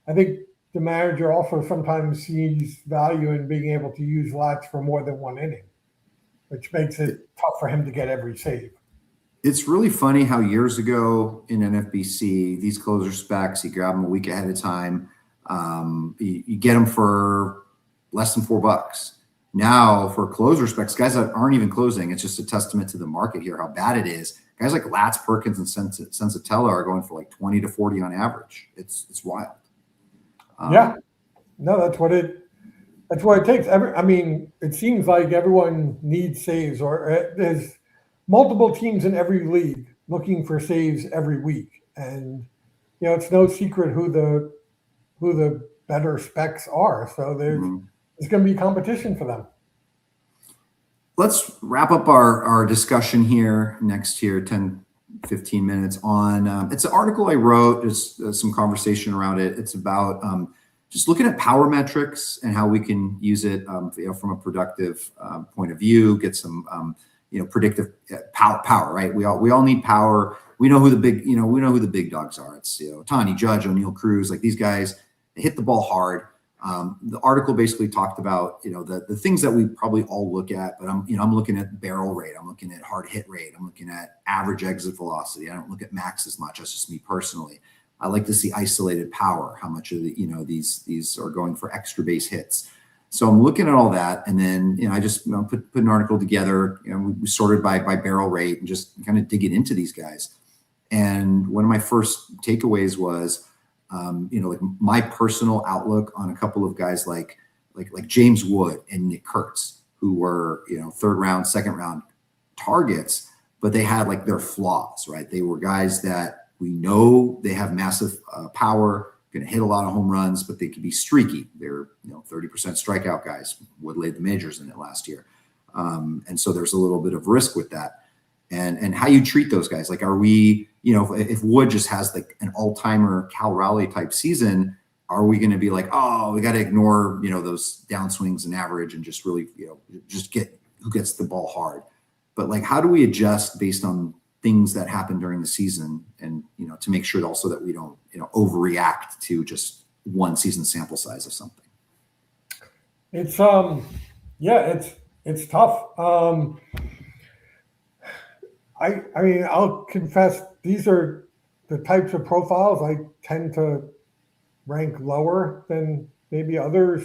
I think the manager also sometimes sees value in being able to use Latz for more than 1 inning, which makes it tough for him to get every save. It's really funny how years ago in NFBC, these closer specs, you grab them a week ahead of time. You get them for less than $4. Now for closer specs, guys that aren't even closing, it's just a testament to the market here, how bad it is. Guys like Latz, Perkins, and Sensatella are going for like 20 to 40 on average. It's wild. Yeah, no, that's what it takes. It seems like everyone needs saves, or there's multiple teams in every league looking for saves every week, and it's no secret who the better specs are. So there's going to be competition for them. Let's wrap up our discussion here next 10, 15 minutes on, it's an article I wrote, just some conversation around it. It's about just looking at power metrics and how we can use it from a productive point of view, get some, predictive power, right? We all need power. We know who the big dogs are. It's, Tani, Judge, O'Neal Cruz, like these guys, they hit the ball hard. The article basically talked about, the things that we probably all look at, but I'm looking at barrel rate. I'm looking at hard hit rate. I'm looking at average exit velocity. I don't look at max as much. That's just me personally. I like to see isolated power, how much of these are going for extra base hits. So I'm looking at all that. And then, I just put an article together, we sorted by barrel rate and just kind of dig it into these guys. And one of my first takeaways was, like my personal outlook on a couple of guys like James Wood and Nick Kurtz, who were, 3rd round, 2nd round targets, but they had like their flaws, right? They were guys that we know they have massive power, going to hit a lot of home runs, but they could be streaky. They're 30% strikeout guys. Wood laid the majors in it last year. And so there's a little bit of risk with that. And how you treat those guys. Like, are we, if Wood just has like an all-timer Cal Raleigh type season, are we going to be like, oh, we got to ignore, those downswings and average and just really, just get who gets the ball hard. But like, how do we adjust based on things that happen during the season and, to make sure also that we don't, overreact to just one season sample size of something? It's, it's tough. I mean, I'll confess, these are the types of profiles I tend to rank lower than maybe others.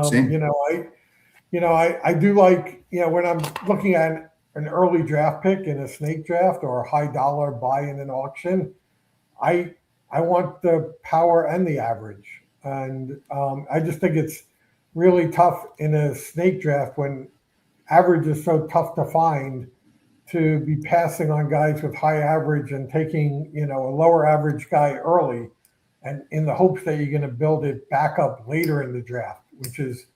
Same. I do like, when I'm looking at an early draft pick in a snake draft or a high dollar buy in an auction, I want the power and the average. And I just think it's really tough in a snake draft when average is so tough to find, to be passing on guys with high average and taking, a lower average guy early, and in the hopes that you're going to build it back up later in the draft, which is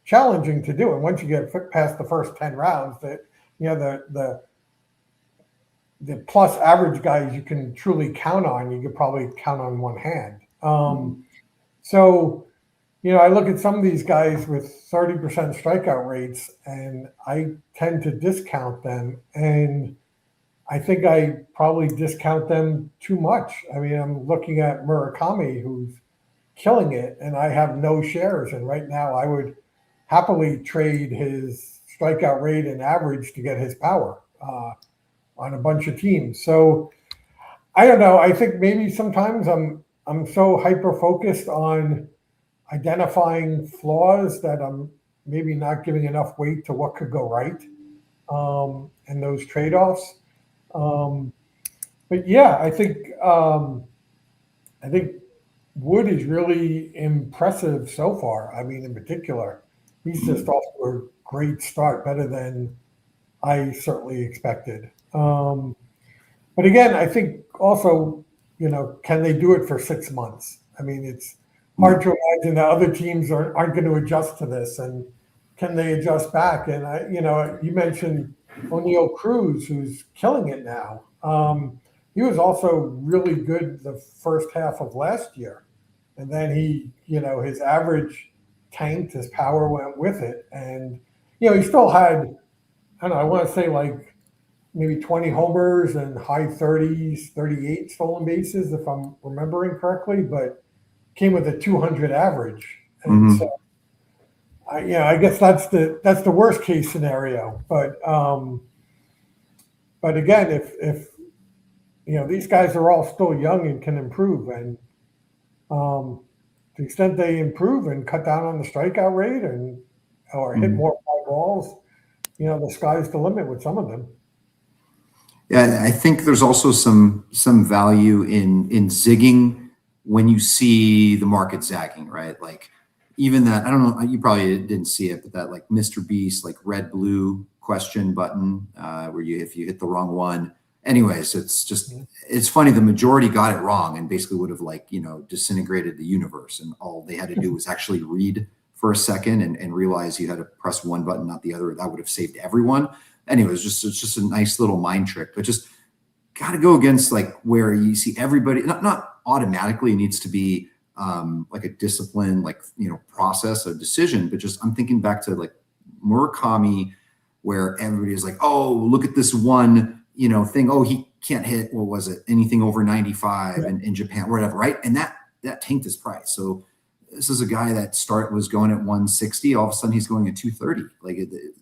challenging to do. And once you get past the first 10 rounds, that, the the plus average guys you can truly count on. You could probably count on one hand. So, I look at some of these guys with 30% strikeout rates, and I tend to discount them. And I think I probably discount them too much. I mean, I'm looking at Murakami, who's killing it, and I have no shares. And right now, I would happily trade his strikeout rate and average to get his power on a bunch of teams. So I don't know. I think maybe sometimes I'm so hyper focused on identifying flaws that I'm maybe not giving enough weight to what could go right, and those trade offs. But yeah, I think Wood is really impressive so far. I mean, in particular, he's just off to a great start, better than I certainly expected. But again, I think also, can they do it for 6 months? I mean, it's hard to imagine that other teams aren't going to adjust to this, and can they adjust back? And you mentioned O'Neal Cruz, who's killing it now. He was also really good the first half of last year, and then his average tanked, his power went with it, and he still had, I don't know, I want to say like maybe 20 homers and high 30s, 38 stolen bases, if I'm remembering correctly, but came with a 200 average. And so, I guess that's the worst case scenario. But again, if these guys are all still young and can improve, and to the extent they improve and cut down on the strikeout rate or hit more fly balls, the sky's the limit with some of them. Yeah, I think there's also some value in zigging when you see the market zagging, right? Like even that, I don't know, you probably didn't see it, but that like Mr. Beast, like red blue question button, where if you hit the wrong one. Anyways, it's funny. The majority got it wrong and basically would have disintegrated the universe, and all they had to do was actually read for a second and realize you had to press one button, not the other. That would have saved everyone. Anyways, it's just a nice little mind trick, but just got to go against like where you see everybody, not automatically needs to be like a discipline, process, a decision, but just I'm thinking back to like Murakami, where everybody is like, oh, look at this one, thing. Oh, he can't hit, what was it? Anything over 95 in Japan, whatever, right? And that tanked his price. So this is a guy that was going at 160. All of a sudden he's going at 230. Like the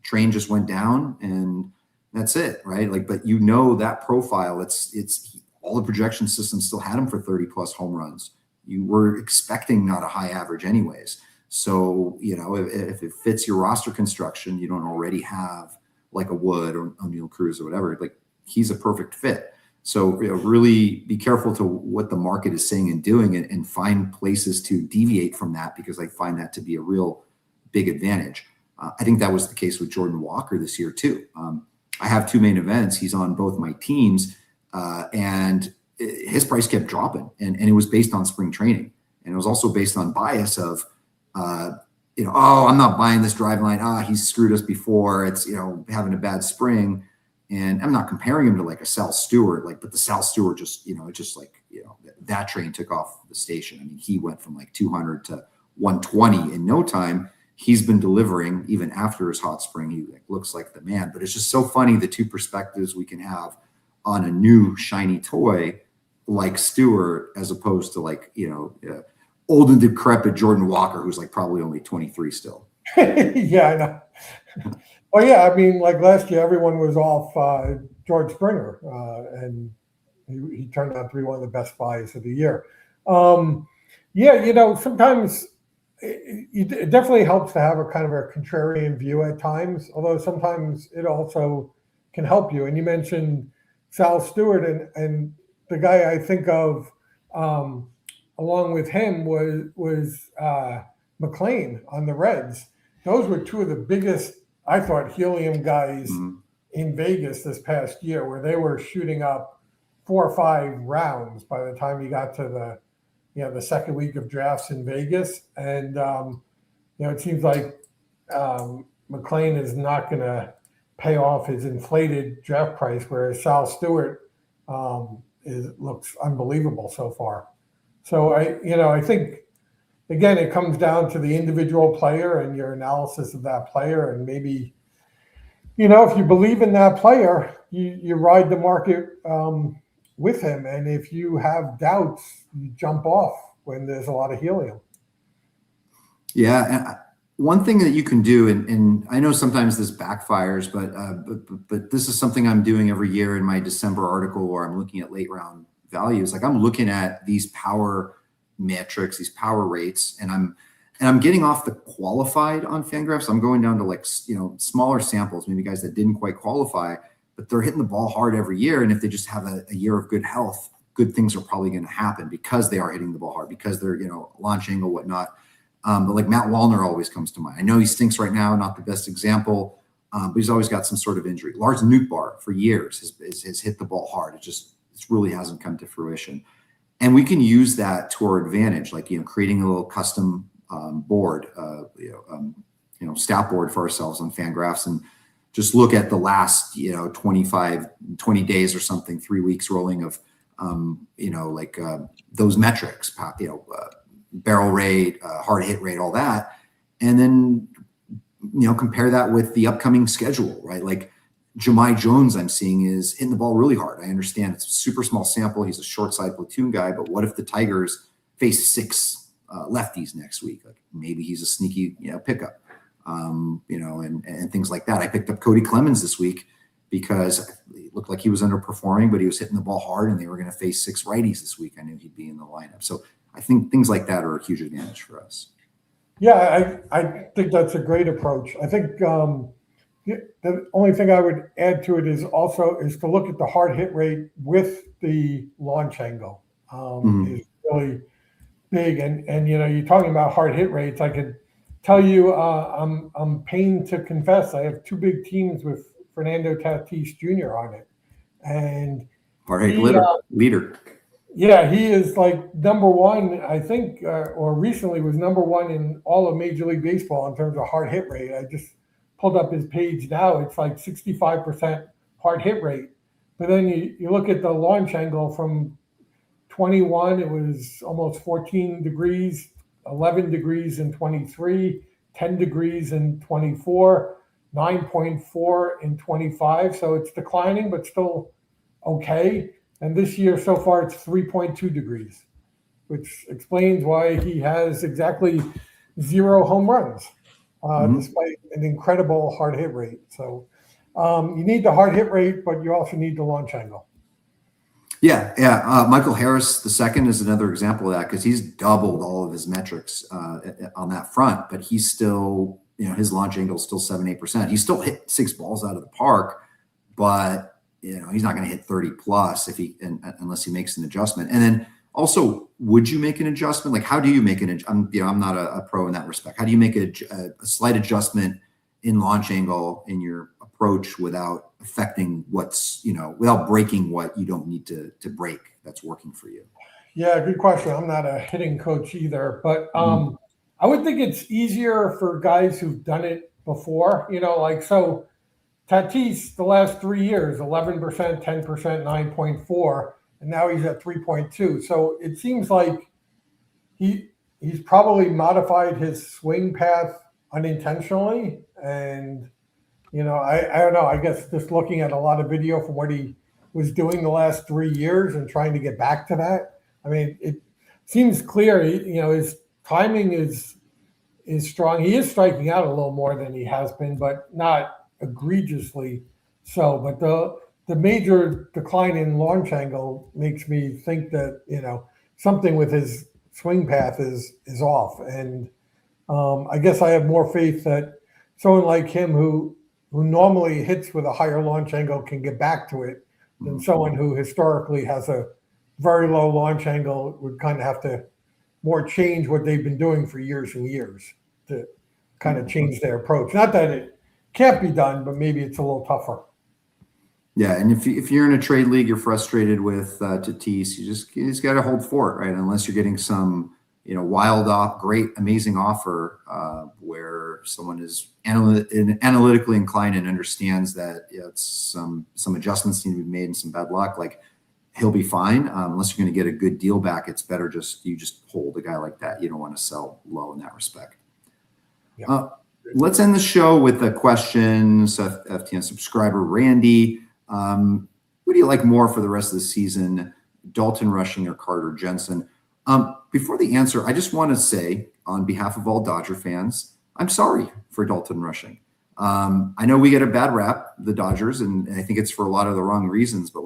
train just went down and that's it, right? Like, but that profile, it's all the projection systems still had him for 30 plus home runs. You were expecting not a high average anyways. So, if it fits your roster construction, you don't already have like a Wood or O'Neal Cruz or whatever, like he's a perfect fit. So really be careful to what the market is saying and doing, and find places to deviate from that, because I find that to be a real big advantage. I think that was the case with Jordan Walker this year too. I have two main events. He's on both my teams, and his price kept dropping, and it was based on spring training, and it was also based on bias of, oh, I'm not buying this drive line. He's screwed us before. It's having a bad spring, and I'm not comparing him to like a Sal Stewart, but the Sal Stewart that train took off the station. I mean, he went from like 200 to 120 in no time. He's been delivering even after his hot spring. He looks like the man. But it's just so funny, the two perspectives we can have on a new shiny toy like Stewart, as opposed to old and decrepit Jordan Walker, who's like probably only 23 still. Yeah, I know. Well, yeah, I mean, like last year, everyone was off George Springer, and he turned out to be one of the best buys of the year. Sometimes it definitely helps to have a kind of a contrarian view at times, although sometimes it also can help you. And you mentioned Sal Stewart, and the guy I think of along with him was McLean on the Reds. Those were two of the biggest, I thought, helium guys in Vegas this past year, where they were shooting up 4 or 5 rounds by the time you got to the second week of drafts in Vegas. And it seems like McLean is not going to pay off his inflated draft price, whereas Sal Stewart looks unbelievable so far. So I think again it comes down to the individual player and your analysis of that player, and maybe if you believe in that player, you ride the market with him, and if you have doubts, you jump off when there's a lot of helium. Yeah, and one thing that you can do, and I know sometimes this backfires, but this is something I'm doing every year in my December article where I'm looking at late round values. Like I'm looking at these power metrics, these power rates, and I'm getting off the qualified on Fangraphs. I'm going down to like smaller samples, maybe guys that didn't quite qualify, but they're hitting the ball hard every year. And if they just have a year of good health, good things are probably going to happen because they are hitting the ball hard, because they're launch angle, whatnot. But like Matt Wallner always comes to mind. I know he stinks right now, not the best example, but he's always got some sort of injury. Lars Nootbaar for years has hit the ball hard. It really hasn't come to fruition. And we can use that to our advantage, like creating a little custom board, stat board for ourselves on Fangraphs, and just look at the last 20 days or something, 3 weeks rolling of those metrics, barrel rate, hard hit rate, all that, and then compare that with the upcoming schedule, right? Like Jahmai Jones, I'm seeing is hitting the ball really hard. I understand it's a super small sample. He's a short side platoon guy, but what if the Tigers face 6 lefties next week? Like maybe he's a sneaky pickup, and things like that. I picked up Cody Clemens this week because it looked like he was underperforming, but he was hitting the ball hard, and they were going to face 6 righties this week. I knew he'd be in the lineup. So I think things like that are a huge advantage for us. Yeah, I think that's a great approach. I think the only thing I would add to it is to look at the hard hit rate with the launch angle is really big. And you're talking about hard hit rates. I could tell you I'm pained to confess I have 2 big teams with Fernando Tatis Jr. on it, and hard hit leader. Yeah, he is like number one, I think, or recently was number one in all of Major League Baseball in terms of hard hit rate. I just pulled up his page now. It's like 65% hard hit rate. But then you look at the launch angle from 21, it was almost 14 degrees, 11 degrees in 23, 10 degrees in 24, 9.4 in 25. So it's declining, but still okay. And this year, so far, it's 3.2 degrees, which explains why he has exactly 0 home runs, despite an incredible hard hit rate. So you need the hard hit rate, but you also need the launch angle. Yeah. Michael Harris II is another example of that because he's doubled all of his metrics on that front, but he's still, his launch angle is still 7-8%. He still hit 6 balls out of the park, but he's not going to hit 30 plus unless he makes an adjustment. And then also, would you make an adjustment? Like, how do you make I'm not a pro in that respect. How do you make a slight adjustment in launch angle in your approach without affecting without breaking what you don't need to break that's working for you? Yeah, good question. I'm not a hitting coach either, but I would think it's easier for guys who've done it before, so Tatis, the last 3 years, 11%, 10%, 9.4, and now he's at 3.2. So it seems like he's probably modified his swing path unintentionally. And, I don't know, I guess just looking at a lot of video from what he was doing the last 3 years and trying to get back to that. I mean, it seems clear, his timing is strong. He is striking out a little more than he has been, but not egregiously so. But the major decline in launch angle makes me think that something with his swing path is off. And I guess I have more faith that someone like him who normally hits with a higher launch angle can get back to it than someone who historically has a very low launch angle would kind of have to more change what they've been doing for years and years to kind of change their approach. Not that it can't be done, but maybe it's a little tougher. Yeah, and if you're in a trade league, you're frustrated with Tatis, you just got to hold fort, right? Unless you're getting some wild off, great, amazing offer where someone is analytically inclined and understands that it's some adjustments need to be made and some bad luck, like he'll be fine. Unless you're going to get a good deal back, it's better you just hold a guy like that. You don't want to sell low in that respect. Yeah. Let's end the show with a question. So FTN subscriber Randy, who do you like more for the rest of the season, Dalton Rushing or Carter Jensen? Before the answer, I just want to say on behalf of all Dodger fans, I'm sorry for Dalton Rushing. I know we get a bad rap, the Dodgers, and I think it's for a lot of the wrong reasons, but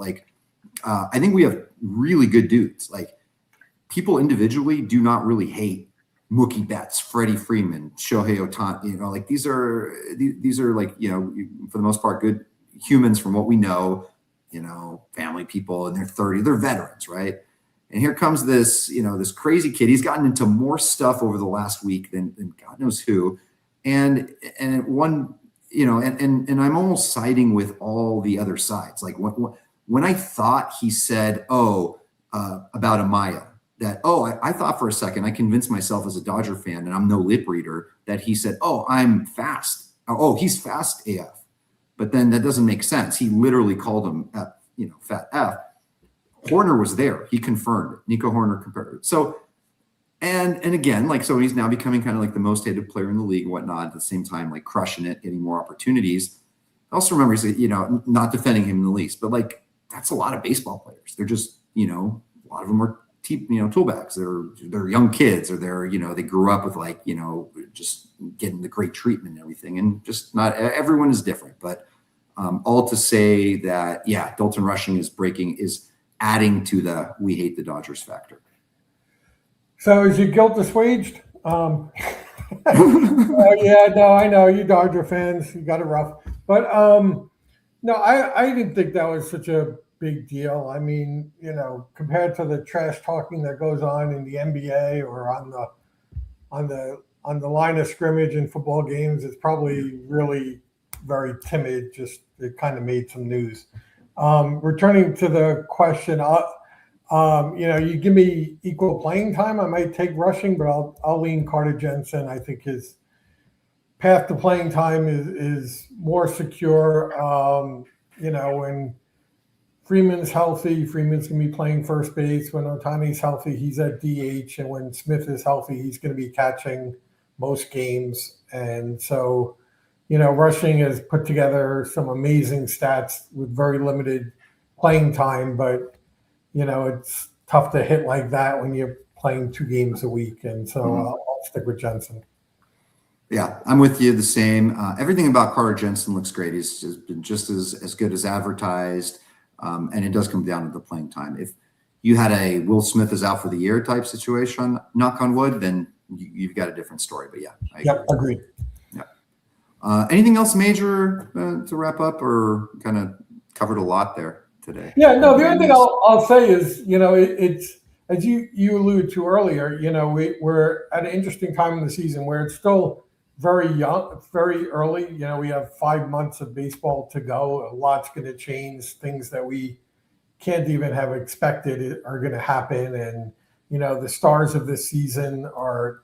I think we have really good dudes. Like, people individually do not really hate Mookie Betts, Freddie Freeman, Shohei Ohtani. These are like, for the most part, good humans from what we know, family people in their 30s, they're veterans, right? And here comes this, this crazy kid. He's gotten into more stuff over the last week than God knows who. And I'm almost siding with all the other sides. Like when I thought he said, about Amaya, that, I thought for a second, I convinced myself as a Dodger fan, and I'm no lip reader, that he said, I'm fast. He's fast AF. But then that doesn't make sense. He literally called him, fat F. Horner was there. He confirmed it. Nico Horner compared it. So, and again, so he's now becoming kind of like the most hated player in the league and whatnot, at the same time, like crushing it, getting more opportunities. Also remember, he's, not defending him in the least, but that's a lot of baseball players. They're just, a lot of them are toolbacks. They're young kids, or they grew up with just getting the great treatment and everything. And just not everyone is different, but all to say that, Dalton Rushing is adding to the we hate the Dodgers factor. So is your guilt assuaged? I know you Dodger fans, you got it rough, but no, I didn't think that was such a big deal. I mean, compared to the trash talking that goes on in the NBA or on the line of scrimmage in football games, it's probably really very timid. Just it kind of made some news. Returning to the question, you give me equal playing time, I might take Rushing, but I'll lean Carter Jensen. I think his path to playing time is more secure. When Freeman's healthy, Freeman's going to be playing first base. When Ohtani's healthy, he's at DH. And when Smith is healthy, he's going to be catching most games. And so, Rushing has put together some amazing stats with very limited playing time, but, it's tough to hit like that when you're playing 2 games a week. And so I'll stick with Jensen. Yeah, I'm with you. The same. Everything about Carter Jensen looks great. He's been just as good as advertised. And it does come down to the playing time. If you had a Will Smith is out for the year type situation, knock on wood, then you've got a different story. But yeah, I agree. Yeah. Anything else major to wrap up, or kind of covered a lot there today? Yeah, no, the only thing I'll say is, it's, as you alluded to earlier, we're at an interesting time in the season where it's still very young, very early. We have 5 months of baseball to go. A lot's going to change. Things that we can't even have expected are going to happen. And, the stars of this season are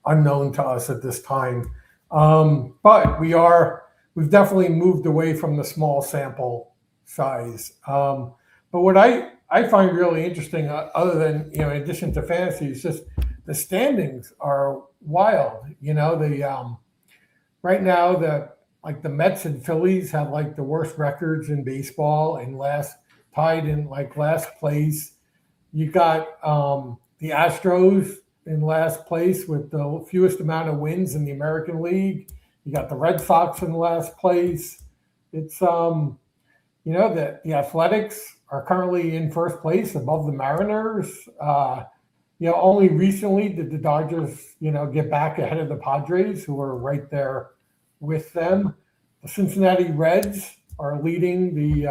unknown to us at this time. But we've definitely moved away from the small sample size. But what I find really interesting, other than, in addition to fantasy, is just the standings are wild. Right now, the Mets and Phillies have the worst records in baseball and tied in last place. You got the Astros in last place with the fewest amount of wins in the American League. You got the Red Sox in last place. It's the Athletics are currently in first place above the Mariners. Only recently did the Dodgers, get back ahead of the Padres, who are right there with them. The Cincinnati Reds are leading the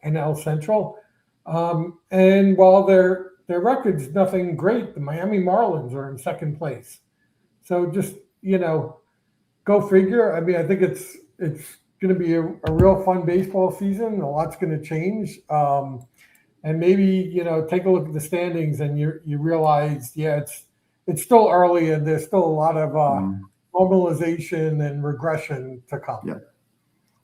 NL Central. And while their record's nothing great, the Miami Marlins are in second place. So just, go figure. I mean, I think it's going to be a real fun baseball season. A lot's going to change. And maybe, take a look at the standings and you realize, it's still early and there's still a lot of Mm, normalization and regression to come. yeah.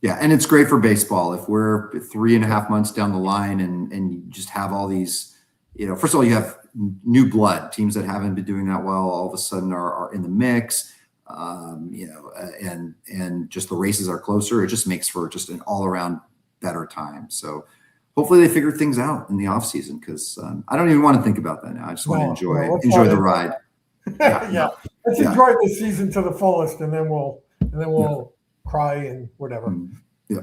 Yeah, and it's great for baseball. If we're 3.5 months down the line and you just have all these, first of all, you have new blood, teams that haven't been doing that well, all of a sudden are in the mix, and just the races are closer. It just makes for just an all around better time. So hopefully they figure things out in the off season, because I don't even want to think about that now. I just want to enjoy the ride. Yeah, let's enjoy this season to the fullest, and then we'll cry and whatever. Yeah.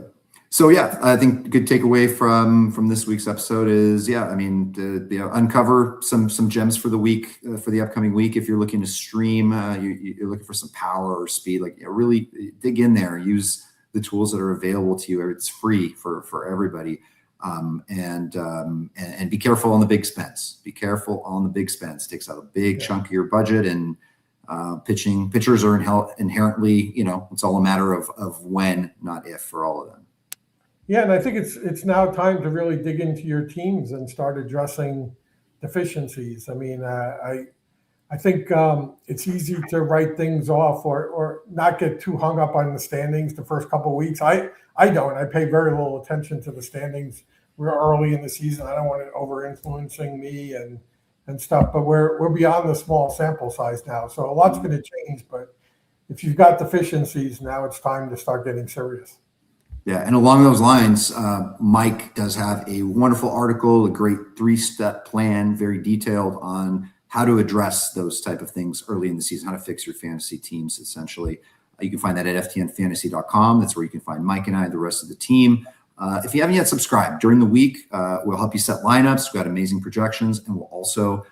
So I think good takeaway from this week's episode is uncover some gems for the week, for the upcoming week. If you're looking to stream, you're looking for some power or speed, really dig in there. Use the tools that are available to you. It's free for everybody. And be careful on the big spends. Be careful on the big spends. Takes out a big chunk of your budget, and pitchers are inherently, it's all a matter of when, not if, for all of them. Yeah, and I think it's now time to really dig into your teams and start addressing deficiencies. I mean, I think it's easy to write things off or not get too hung up on the standings the first couple of weeks. I don't. I pay very little attention to the standings. We're early in the season. I don't want it over influencing me and stuff. But we're beyond the small sample size now, so a lot's going to change. But if you've got deficiencies, now it's time to start getting serious. Yeah, and along those lines, Mike does have a wonderful article, a great 3-step plan, very detailed on how to address those type of things early in the season, how to fix your fantasy teams, essentially. You can find that at ftnfantasy.com. That's where you can find Mike and I, the rest of the team. If you haven't yet subscribed, during the week, we'll help you set lineups. We've got amazing projections, and we'll also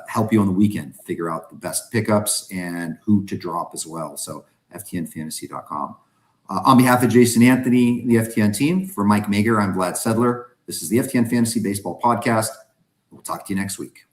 help you on the weekend figure out the best pickups and who to drop as well. So ftnfantasy.com. On behalf of Jason Anthony, the FTN team, for Mike Mager, I'm Vlad Sedler. This is the FTN Fantasy Baseball Podcast. We'll talk to you next week.